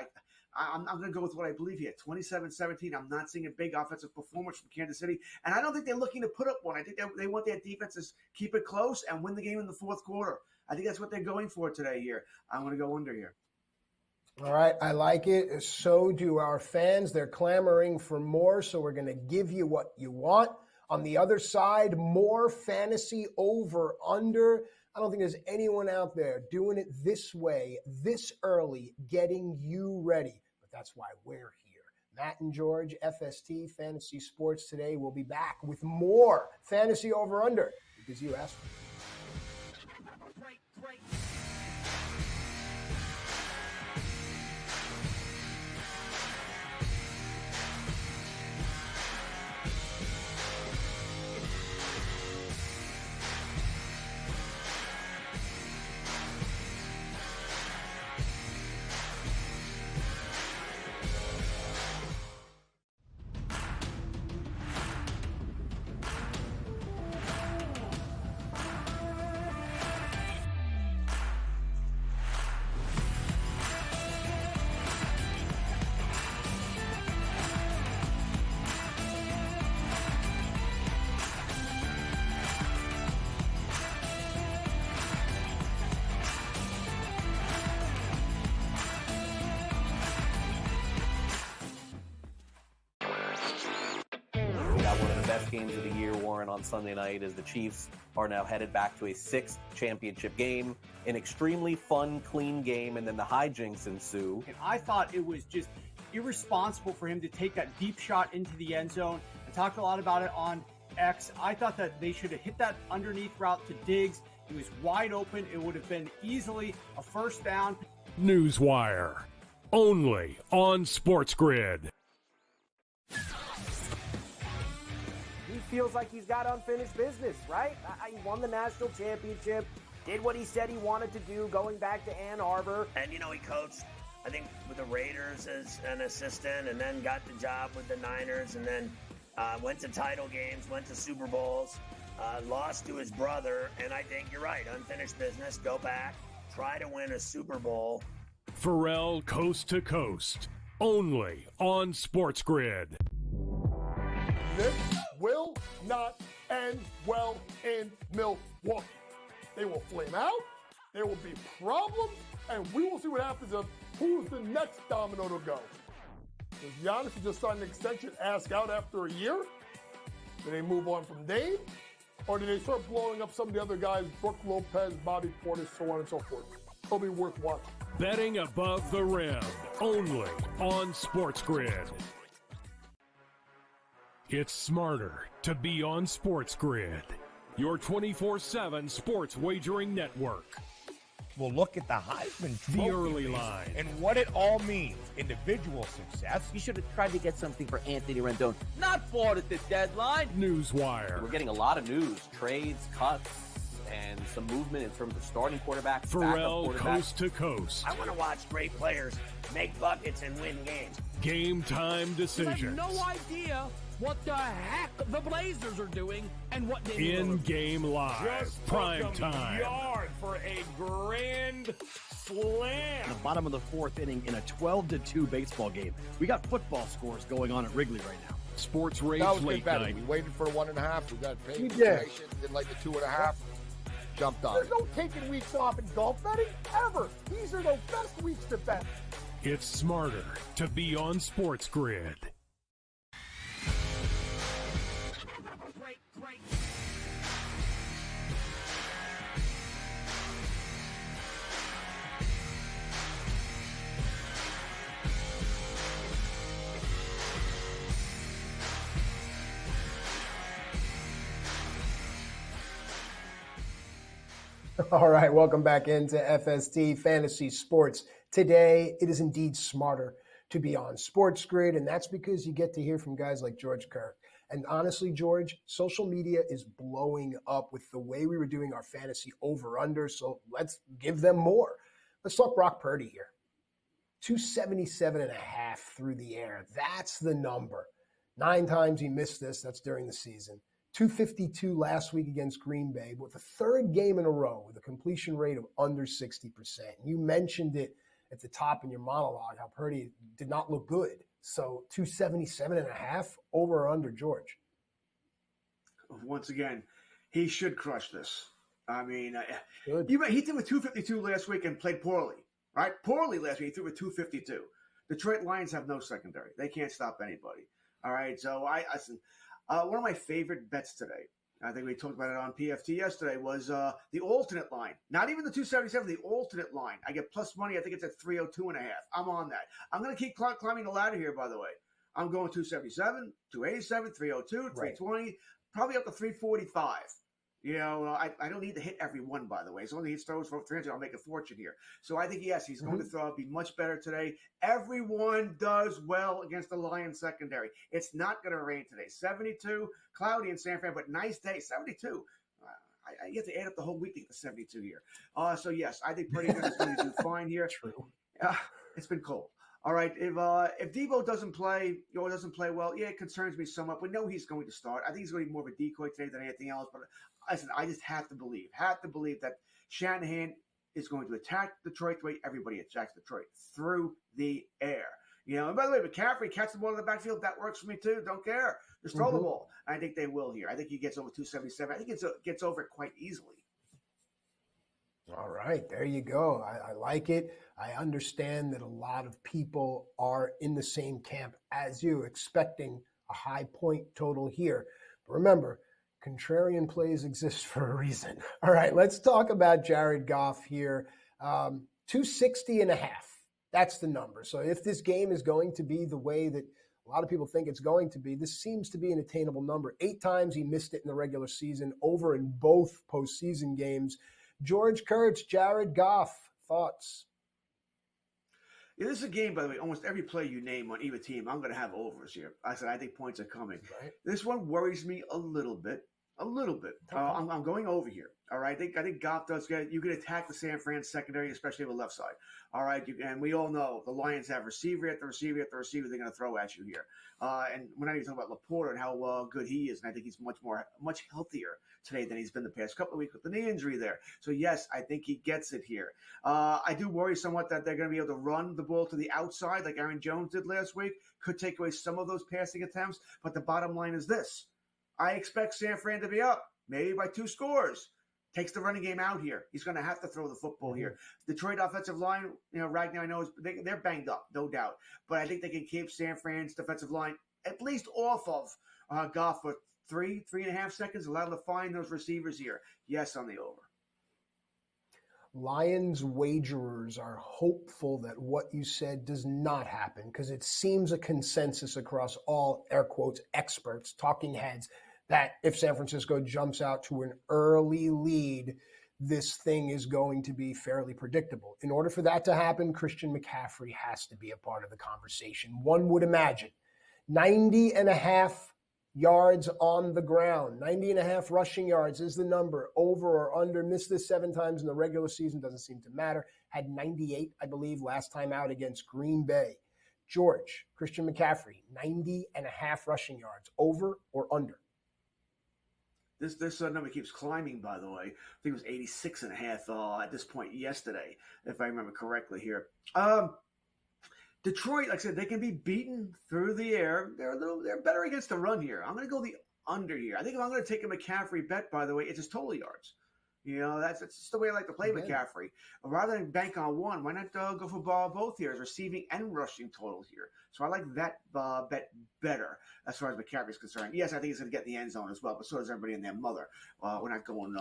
I'm going to go with what I believe here. 27-17. I'm not seeing a big offensive performance from Kansas City. And I don't think they're looking to put up one. I think they want their defense to keep it close and win the game in the fourth quarter. I think that's what they're going for today here. I'm going to go under here. All right, I like it. So do our fans. They're clamoring for more, so we're going to give you what you want. On the other side, more fantasy over-under. I don't think there's anyone out there doing it this way, this early, getting you ready. But that's why we're here. Matt and George, FST, Fantasy Sports Today. We'll be back with more fantasy over-under because you asked for it. One of the best games of the year, Warren, on Sunday night, as the Chiefs are now headed back to a 6th championship game. An extremely fun, clean game, and then the hijinks ensue. And I thought it was just irresponsible for him to take that deep shot into the end zone. I talked a lot about it on X. I thought that they should have hit that underneath route to Diggs. He was wide open. It would have been easily a first down. Newswire, only on SportsGrid. He feels like he's got unfinished business, right? He won the national championship, did what he said he wanted to do, going back to Ann Arbor. And, he coached, I think, with the Raiders as an assistant, and then got the job with the Niners, and then went to title games, went to Super Bowls, lost to his brother. And I think you're right, unfinished business, go back, try to win a Super Bowl. Pharrell Coast to Coast, only on SportsGrid. This will not end well in Milwaukee. They will flame out, there will be problems, and we will see what happens of who's the next domino to go. Does Giannis just sign an extension, ask out after a year? Do they move on from Dame? Or do they start blowing up some of the other guys, Brooke Lopez, Bobby Portis, so on and so forth? It'll be worth watching. Betting above the rim, only on SportsGrid. It's smarter to be on SportsGrid, your 24/7 sports wagering network. We'll look at the Heisman Trophy, The early line, and what it all means. Individual success. You should have tried to get something for Anthony Rendon. Not bought at the deadline. Newswire. We're getting a lot of news, trades, cuts, and some movement in terms of starting quarterback, Pharrell backup quarterback. Coast to Coast. I want to watch great players make buckets and win games. Game time I have decisions. no idea what the heck the Blazers are doing and what they In-game live. Just Prime took 'em time. yard for a grand slam. In the bottom of the fourth inning in a 12-2 baseball game. We got football scores going on at Wrigley right now. Sports Rage That was good Late betting. Night. We waited for the 1.5. We got paid. We did. Did like the 2.5. Jumped on There's it. no taking weeks off in golf betting, ever. These are the best weeks to bet. It's smarter to be on SportsGrid. All right, welcome back into FST Fantasy Sports. Today, it is indeed smarter to be on SportsGrid, and that's because you get to hear from guys like George Kurtz. And honestly, George, social media is blowing up with the way we were doing our fantasy over-under, so let's give them more. Let's talk Brock Purdy here. 277.5 through the air. That's the number. 9 times he missed this. That's during the season. 252 last week against Green Bay, but the third game in a row with a completion rate of under 60%. You mentioned it at the top in your monologue, how Purdy did not look good. So 277.5 over or under, George? Once again, he should crush this. I mean, Good. he threw with 252 last week and played poorly, right? Poorly last week. He threw with 252. Detroit Lions have no secondary. They can't stop anybody. All right, so one of my favorite bets today, I think we talked about it on PFT yesterday, was the alternate line. Not even the 277, the alternate line. I get plus money. I think it's at 302.5. I'm on that. I'm going to keep climbing the ladder here, by the way. I'm going 277, 287, 302, 320, probably up to 345. You know, I don't need to hit every one, by the way. As long as he throws for 300, I'll make a fortune here. So I think, yes, he's going to throw, be much better today. Everyone does well against the Lions secondary. It's not going to rain today. 72, cloudy in San Fran, but nice day. 72. I get to add up the whole week to get to 72 here. So, yes, I think Purdy is going to do fine here. True. It's been cold. All right, if Debo doesn't play or doesn't play well, yeah, it concerns me somewhat. We know he's going to start. I think he's going to be more of a decoy today than anything else. But listen, I just have to believe that Shanahan is going to attack Detroit the way everybody attacks Detroit, through the air. You know, and by the way, McCaffrey catch the ball in the backfield, that works for me too. Don't care. Just throw the ball. I think they will here. I think he gets over 277. I think it gets over it quite easily. All right, there you go. I like it. I understand that a lot of people are in the same camp as you, expecting a high point total here. But remember, contrarian plays exist for a reason. All right, let's talk about Jared Goff here. 260.5. That's the number. So if this game is going to be the way that a lot of people think it's going to be, this seems to be an attainable number. 8 times he missed it in the regular season, over in both postseason games. George Kurtz, Jared Goff, thoughts? Yeah, this is a game, by the way, almost every play you name on either team, I'm going to have overs here. I said I think points are coming. Right. This one worries me a little bit. I'm going over here. All right. I think Goff does get. You can attack the San Fran secondary, especially the left side. All right. And we all know the Lions have receiver after receiver after receiver they're going to throw at you here. And we're not even talking about Laporta and how good he is. And I think he's much healthier today than he's been the past couple of weeks with the knee injury there. So, yes, I think he gets it here. I do worry somewhat that they're going to be able to run the ball to the outside like Aaron Jones did last week. Could take away some of those passing attempts. But the bottom line is this. I expect San Fran to be up, maybe by 2 scores. Takes the running game out here. He's going to have to throw the football here. Detroit offensive line, right now I know they're banged up, no doubt. But I think they can keep San Fran's defensive line at least off of Goff for 3.5 seconds, allow them to find those receivers here. Yes, on the over. Lions wagerers are hopeful that what you said does not happen, because it seems a consensus across all, air quotes, experts, talking heads, that if San Francisco jumps out to an early lead, this thing is going to be fairly predictable. In order for that to happen, Christian McCaffrey has to be a part of the conversation. One would imagine 90.5 yards on the ground, 90.5 rushing yards is the number. Over or under, missed this 7 times in the regular season, doesn't seem to matter. Had 98, I believe, last time out against Green Bay. George, Christian McCaffrey, 90.5 rushing yards, over or under? This number keeps climbing, by the way. I think it was 86.5 at this point yesterday, if I remember correctly here. Detroit, like I said, they can be beaten through the air. They're better against the run here. I'm going to go the under here. I think if I'm going to take a McCaffrey bet, by the way, it's his total yards. That's just the way I like to play McCaffrey. Rather than bank on one, why not go for both here, as receiving and rushing total here? So I like that bet better as far as McCaffrey is concerned. Yes, I think he's going to get in the end zone as well, but so does everybody and their mother. We're not going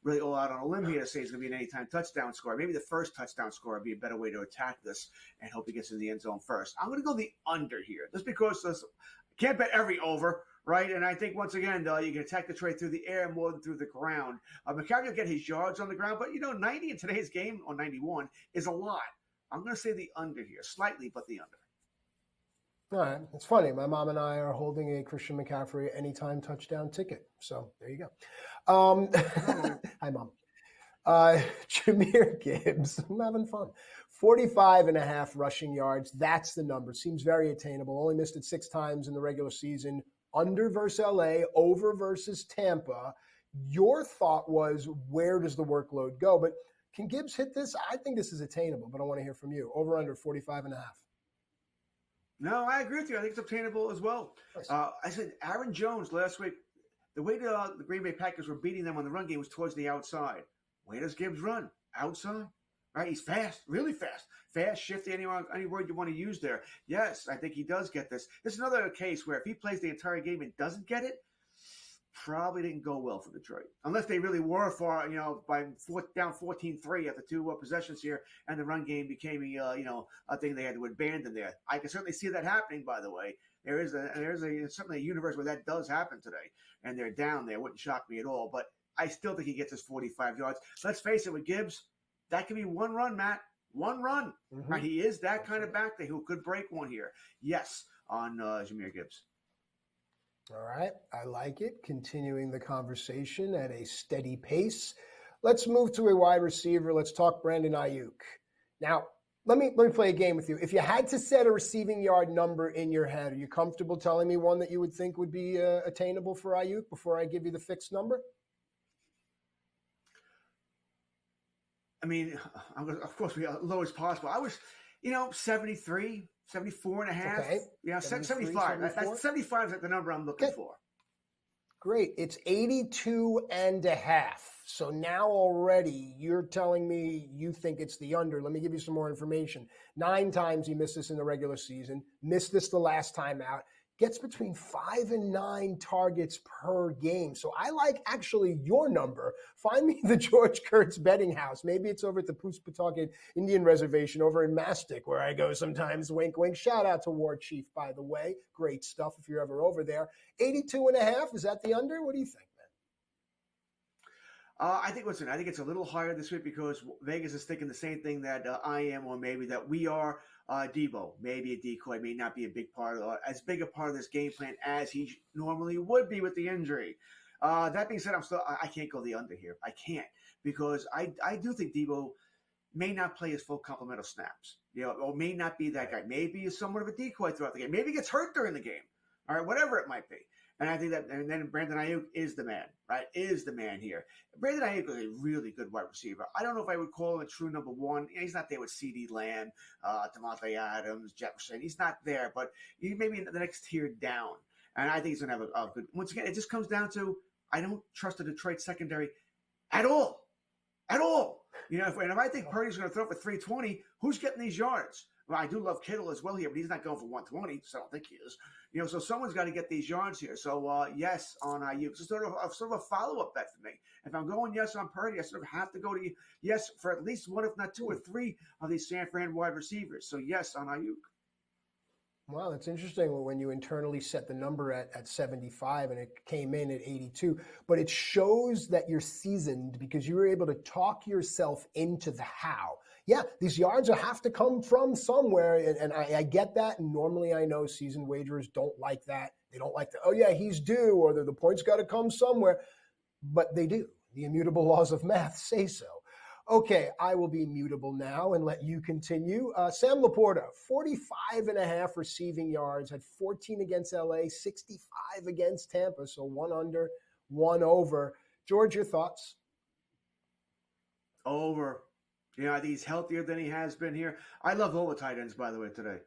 really all out on a limb here to say it's going to be an anytime touchdown score. Maybe the first touchdown score would be a better way to attack this and hope he gets in the end zone first. I'm going to go the under here, just because Can't bet every over, right? And I think, once again, you can attack the trade through the air more than through the ground. McCaffrey will get his yards on the ground, but, 90 in today's game, or 91, is a lot. I'm going to say the under here, slightly, but the under. All right. It's funny. My mom and I are holding a Christian McCaffrey anytime touchdown ticket. So there you go. Hi, Mom. Jahmyr Gibbs. I'm having fun. 45.5 rushing yards. That's the number. Seems very attainable. Only missed it 6 times in the regular season. Under versus LA, over versus Tampa. Your thought was, where does the workload go? But can Gibbs hit this? I think this is attainable, but I want to hear from you. Over under 45.5. No, I agree with you. I think it's obtainable as well. Nice. I said Aaron Jones last week, the way the Green Bay Packers were beating them on the run game was towards the outside. Where does Gibbs run? Outside. Right? He's fast, really fast. Fast, shifty, any word you want to use there. Yes, I think he does get this. This is another case where if he plays the entire game and doesn't get it, probably didn't go well for Detroit. Unless they really were far, down 14-3 after 2 possessions here, and the run game became a thing they had to abandon there. I can certainly see that happening, by the way. There's certainly a universe where that does happen today, and they're down there. It wouldn't shock me at all, but I still think he gets his 45 yards. Let's face it, with Gibbs, that could be one run, Matt. One run. Mm-hmm. Right? He is that kind of back there who could break one here. Yes, on Jahmyr Gibbs. All right. I like it. Continuing the conversation at a steady pace. Let's move to a wide receiver. Let's talk Brandon Ayuk. Now, let me play a game with you. If you had to set a receiving yard number in your head, are you comfortable telling me one that you would think would be attainable for Ayuk before I give you the fixed number? I mean, of course, we are low as possible. I was, 73, 74 and a half. Okay. Yeah, 75. 75 is the number I'm looking for. Great. It's 82 and a half. So now already you're telling me you think it's the under. Let me give you some more information. 9 times he missed this in the regular season. Missed this the last time out. Gets between 5 and 9 targets per game. So I like actually your number. Find me the George Kurtz betting house. Maybe it's over at the Pawtucket Indian Reservation over in Mastic, where I go sometimes. Wink, wink. Shout out to War Chief, by the way. Great stuff if you're ever over there. 82 and a half. Is that the under? What do you think, man? I think it's a little higher this week because Vegas is thinking the same thing that I am, or maybe that we are. Debo, maybe a decoy, may not be a big part of as big a part of this game plan as he normally would be with the injury. That being said, I can't go the under here. I can't, because I do think Debo may not play his full complement of snaps, or may not be that guy. Maybe he's somewhat of a decoy throughout the game. Maybe he gets hurt during the game. All right, whatever it might be. And I think that, and then Brandon Ayuk is the man, right? Is the man here. Brandon Ayuk is a really good wide receiver. I don't know if I would call him a true number one. He's not there with CeeDee Lamb, Devontae Adams, Jefferson. He's not there, but he may be in the next tier down. And I think he's going to have a good. Once again, it just comes down to I don't trust the Detroit secondary at all. At all. If I think Purdy's going to throw for 320, who's getting these yards? Well, I do love Kittle as well here, but he's not going for 120, so I don't think he is. So someone's got to get these yards here. So, yes, on Ayuk. It's sort of a follow-up bet for me. If I'm going yes on Purdy, I sort of have to go to yes for at least one, if not 2 or 3 of these San Fran wide receivers. So, yes, on Ayuk. Wow, that's interesting when you internally set the number at 75 and it came in at 82. But it shows that you're seasoned because you were able to talk yourself into the how. Yeah, these yards will have to come from somewhere, and I get that. And normally I know seasoned wagerers don't like that. They don't like oh, yeah, he's due, or the point's got to come somewhere. But they do. The immutable laws of math say so. Okay, I will be mutable now and let you continue. Sam Laporta, 45.5 receiving yards, had 14 against LA, 65 against Tampa, so 1 under, 1 over. George, your thoughts? Over. I think he's healthier than he has been here. I love all the tight ends, by the way, today.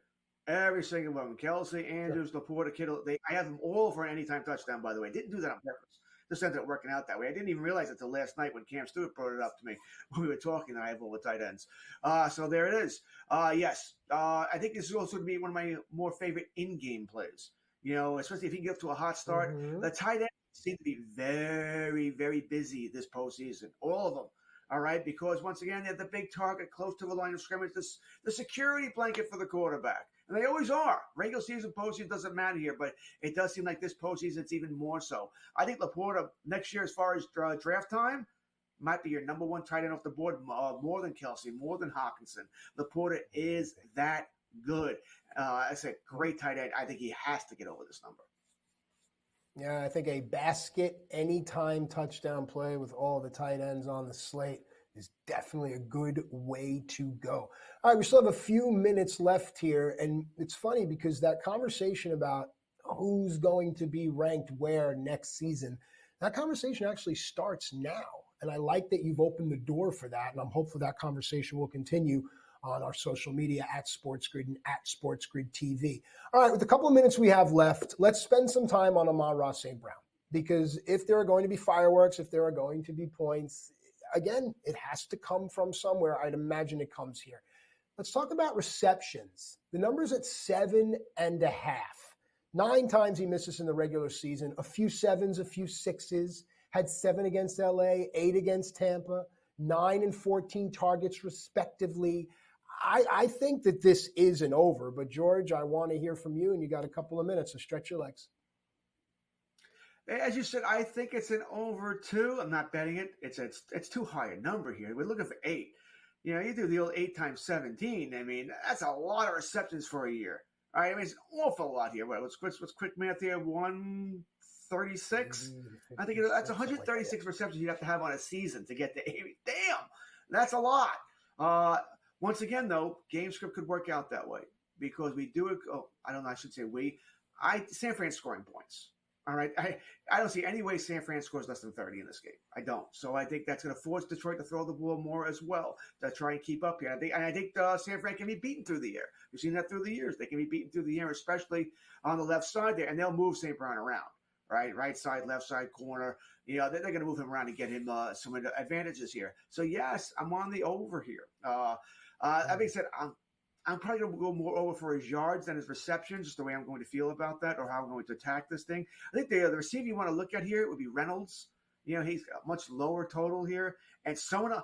Every single one. Kelsey, Andrews, Laporta, Kittle. I have them all for an anytime touchdown, by the way. Didn't do that on purpose. Just ended up working out that way. I didn't even realize it until last night when Cam Stewart brought it up to me when we were talking that I have all the tight ends. So there it is. Yes. I think this is also to be one of my more favorite in-game plays. Especially if you get up to a hot start. Mm-hmm. The tight ends seem to be very, very busy this postseason. All of them. All right, because once again, they have the big target close to the line of scrimmage, the security blanket for the quarterback. And they always are. Regular season, postseason doesn't matter here, but it does seem like this postseason it's even more so. I think Laporta next year, as far as draft time, might be your number one tight end off the board, more than Kelsey, more than Hawkinson. Laporta is that good. I said, great tight end. I think he has to get over this number. Yeah, I think a basket anytime touchdown play with all the tight ends on the slate is definitely a good way to go. All right, we still have a few minutes left here, and it's funny because that conversation about who's going to be ranked where next season, that conversation actually starts now. And I like that you've opened the door for that, and I'm hopeful that conversation will continue on our social media at SportsGrid and at SportsGrid TV. All right, with the couple of minutes we have left, let's spend some time on Amon-Ra St. Brown, because if there are going to be fireworks, if there are going to be points, again, it has to come from somewhere. I'd imagine it comes here. Let's talk about receptions. The number's at 7.5. 9 times he misses in the regular season, a few 7s, a few 6s, had 7 against LA, 8 against Tampa, 9 and 14 targets respectively. I think that this is an over, but George, I want to hear from you, and you got a couple of minutes, so stretch your legs. As you said, I think it's an over too. I'm not betting it. It's too high a number here. We're looking for 8. You know, you do the old 8 times 17. I mean, that's a lot of receptions for a year. All right, I mean, it's an awful lot here. What's quick math here? 136. I think that's 136 receptions you'd have to have on a season to get to 80. Damn, that's a lot. Once again, though, game script could work out that way because we do it. Oh, I don't know. I should say we. San Fran's scoring points. All right. I don't see any way San Fran scores less than 30 in this game. I don't. So I think that's going to force Detroit to throw the ball more as well to try and keep up here. I think San Fran can be beaten through the air. We've seen that through the years. They can be beaten through the air, especially on the left side there, and they'll move St. Brown around. Right side, left side, corner. You know, they're going to move him around and get him some advantages here. So, yes, I'm on the over here. That being said, I'm probably going to go more over for his yards than his receptions, just the way I'm going to feel about that or how I'm going to attack this thing. I think the receiver you want to look at here would be Reynolds. You know, he's got a much lower total here. And someone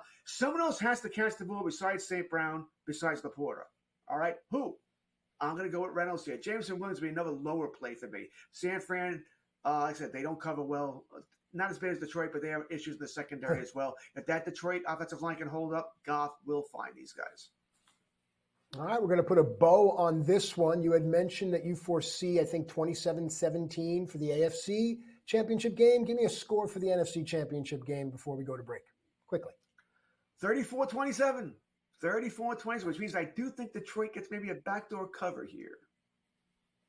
else has to catch the ball besides St. Brown, besides Laporta. All right? Who? I'm going to go with Reynolds here. Jameson Williams would be another lower play for me. San Fran, like I said, they don't cover well. Not as bad as Detroit, but they have issues in the secondary as well. If that Detroit offensive line can hold up, Goff will find these guys. All right, we're going to put a bow on this one. You had mentioned that you foresee, I think, 27-17 for the AFC championship game. Give me a score for the NFC championship game before we go to break. Quickly. 34-27. 34-27, which means I do think Detroit gets maybe a backdoor cover here.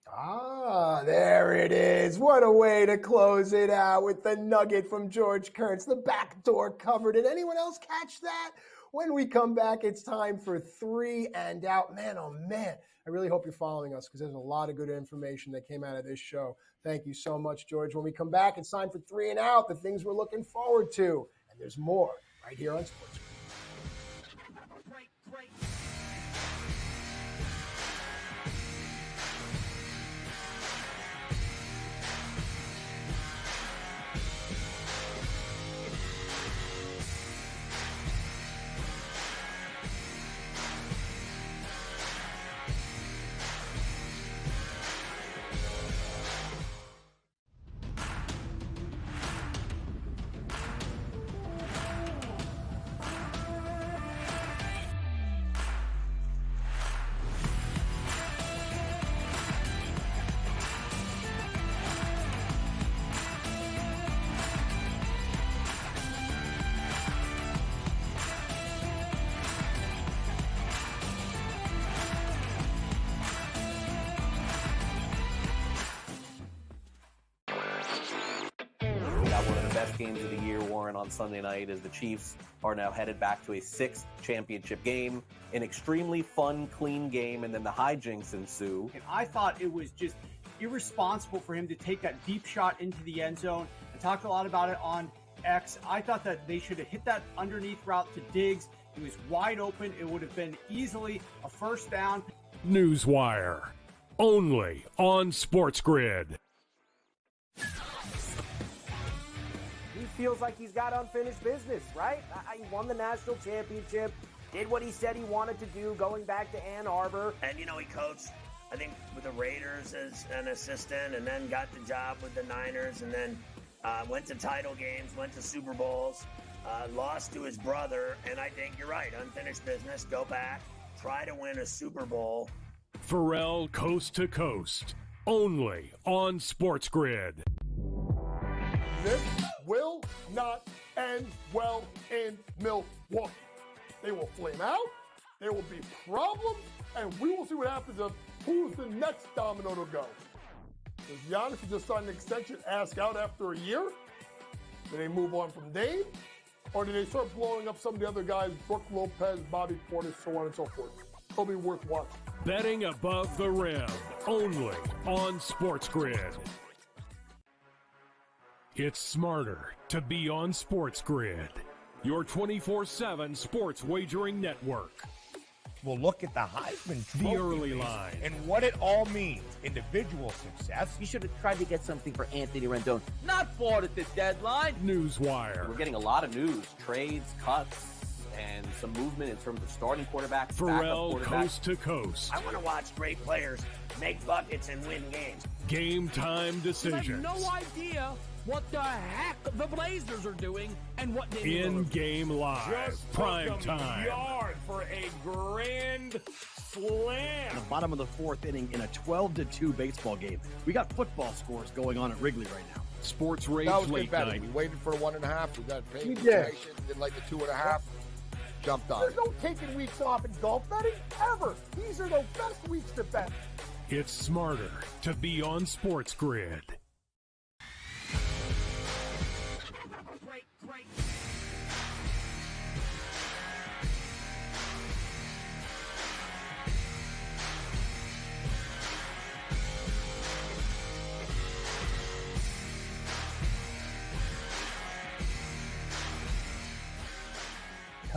Ah, there it is. What a way to close it out with the nugget from George Kurtz. The backdoor cover. Did anyone else catch that? When we come back, it's time for 3 and Out. Man, oh man, I really hope you're following us because there's a lot of good information that came out of this show. Thank you so much, George. When we come back, it's time for 3 and Out, the things we're looking forward to. And there's more right here on SportsGrid. One of the best games of the year, Warren, on Sunday night as the Chiefs are now headed back to a 6th championship game, an extremely fun, clean game, and then the hijinks ensue. And I thought it was just irresponsible for him to take that deep shot into the end zone. I talked a lot about it on X. I thought that they should have hit that underneath route to Diggs. He was wide open. It would have been easily a first down. Newswire, only on SportsGrid. He feels like he's got unfinished business, right? He won the national championship, did what he said he wanted to do going back to Ann Arbor. And, you know, he coached I think with the Raiders as an assistant, and then got the job with the Niners, and then went to title games, went to Super Bowls, lost to his brother. And I think you're right, unfinished business. Go back, try to win a Super Bowl. Pharrell Coast to Coast, only on SportsGrid. This will not end well in Milwaukee. They will flame out. There will be problems, and we will see what happens of who's the next domino to go. Does Giannis, who just signed an extension, ask out after a year? Do they move on from Dame? Or do they start blowing up some of the other guys, Brook Lopez, Bobby Portis, so on and so forth? It'll be worth watching. Betting above the rim, only on SportsGrid. It's smarter to be on SportsGrid, your 24/7 sports wagering network. We'll look at the Heisman Trophy The early race line. and what it all means. Individual success. You should have tried to get something for Anthony Rendon. Not bought at the deadline. Newswire. We're getting a lot of news, trades, cuts, and some movement in terms of starting quarterbacks, Pharrell backup quarterbacks. Coast to Coast. I want to watch great players make buckets and win games. Game time I have decisions. no idea what the heck the Blazers are doing and what they In-game live. Just Prime took 'em time. yard for a grand slam. In the bottom of the fourth inning in a 12-2 baseball game. We got football scores going on at Wrigley right now. Sports Rage That was Late good betting. Night. We waited for the 1.5. We got paid We did. consideration. Didn't like the 2.5. Jumped on There's it. no taking weeks off in golf betting, ever. These are the best weeks to bet. It's smarter to be on SportsGrid.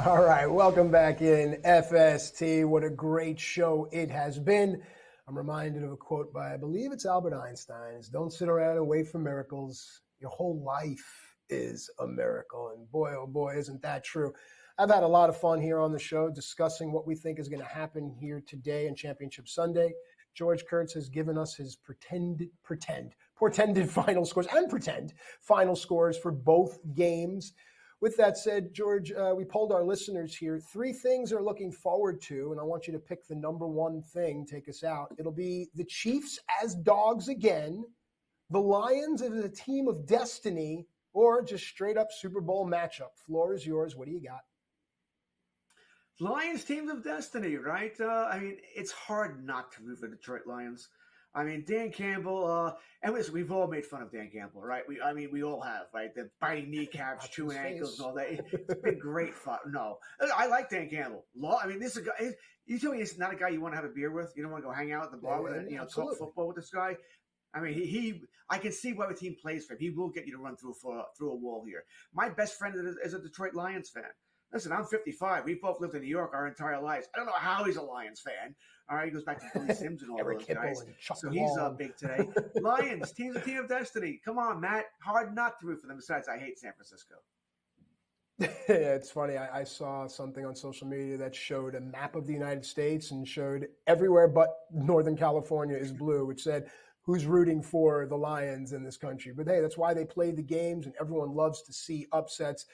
All right, welcome back in FST. What a great show it has been. I'm reminded of a quote by, I believe it's Albert Einstein. It's, don't sit around and wait for miracles. Your whole life is a miracle. And boy, oh boy, isn't that true. I've had a lot of fun here on the show discussing what we think is going to happen here today on Championship Sunday. George Kurtz has given us his portended final scores and pretend final scores for both games. With that said, George, we polled our listeners here. 3 things they're looking forward to, and I want you to pick the number one thing. Take us out. It'll be the Chiefs as dogs again, the Lions as a team of destiny, or just straight up Super Bowl matchup. Floor is yours. What do you got? Lions teams of destiny, right? I mean, it's hard not to root for the Detroit Lions. I mean, Dan Campbell, and listen, we've all made fun of Dan Campbell, right? We all have, right? The biting kneecaps, chewing ankles, and all that. It's been great fun. No, I like Dan Campbell. I mean, this is a guy. You tell me he's not a guy you want to have a beer with. You don't want to go hang out at the bar with, talk football with this guy. I mean, I can see why the team plays for him. He will get you to run through a wall here. My best friend is a Detroit Lions fan. Listen, I'm 55. We both lived in New York our entire lives. I don't know how he's a Lions fan. All right, he goes back to Billy Sims and all those guys. So he's big today. Lions, team of destiny. Come on, Matt. Hard not to root for them. Besides, I hate San Francisco. Yeah, it's funny. I saw something on social media that showed a map of the United States and showed everywhere but Northern California is blue, which said who's rooting for the Lions in this country. But hey, that's why they play the games, and everyone loves to see upsets.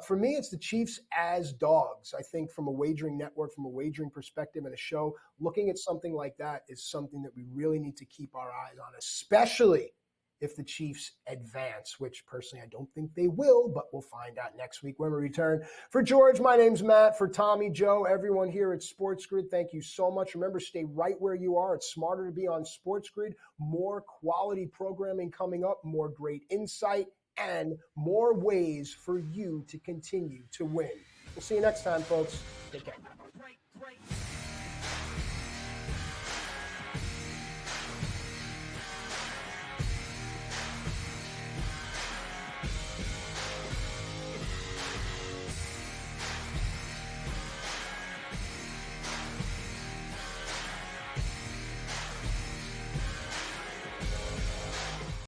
For me, it's the Chiefs as dogs. I think from a wagering network, from a wagering perspective and a show, looking at something like that is something that we really need to keep our eyes on, especially if the Chiefs advance, which personally I don't think they will, but we'll find out next week when we return. For George, my name's Matt. For Tommy, Joe, everyone here at SportsGrid, thank you so much. Remember, stay right where you are. It's smarter to be on SportsGrid. More quality programming coming up, more great insight, and more ways for you to continue to win. We'll see you next time, folks. Take care.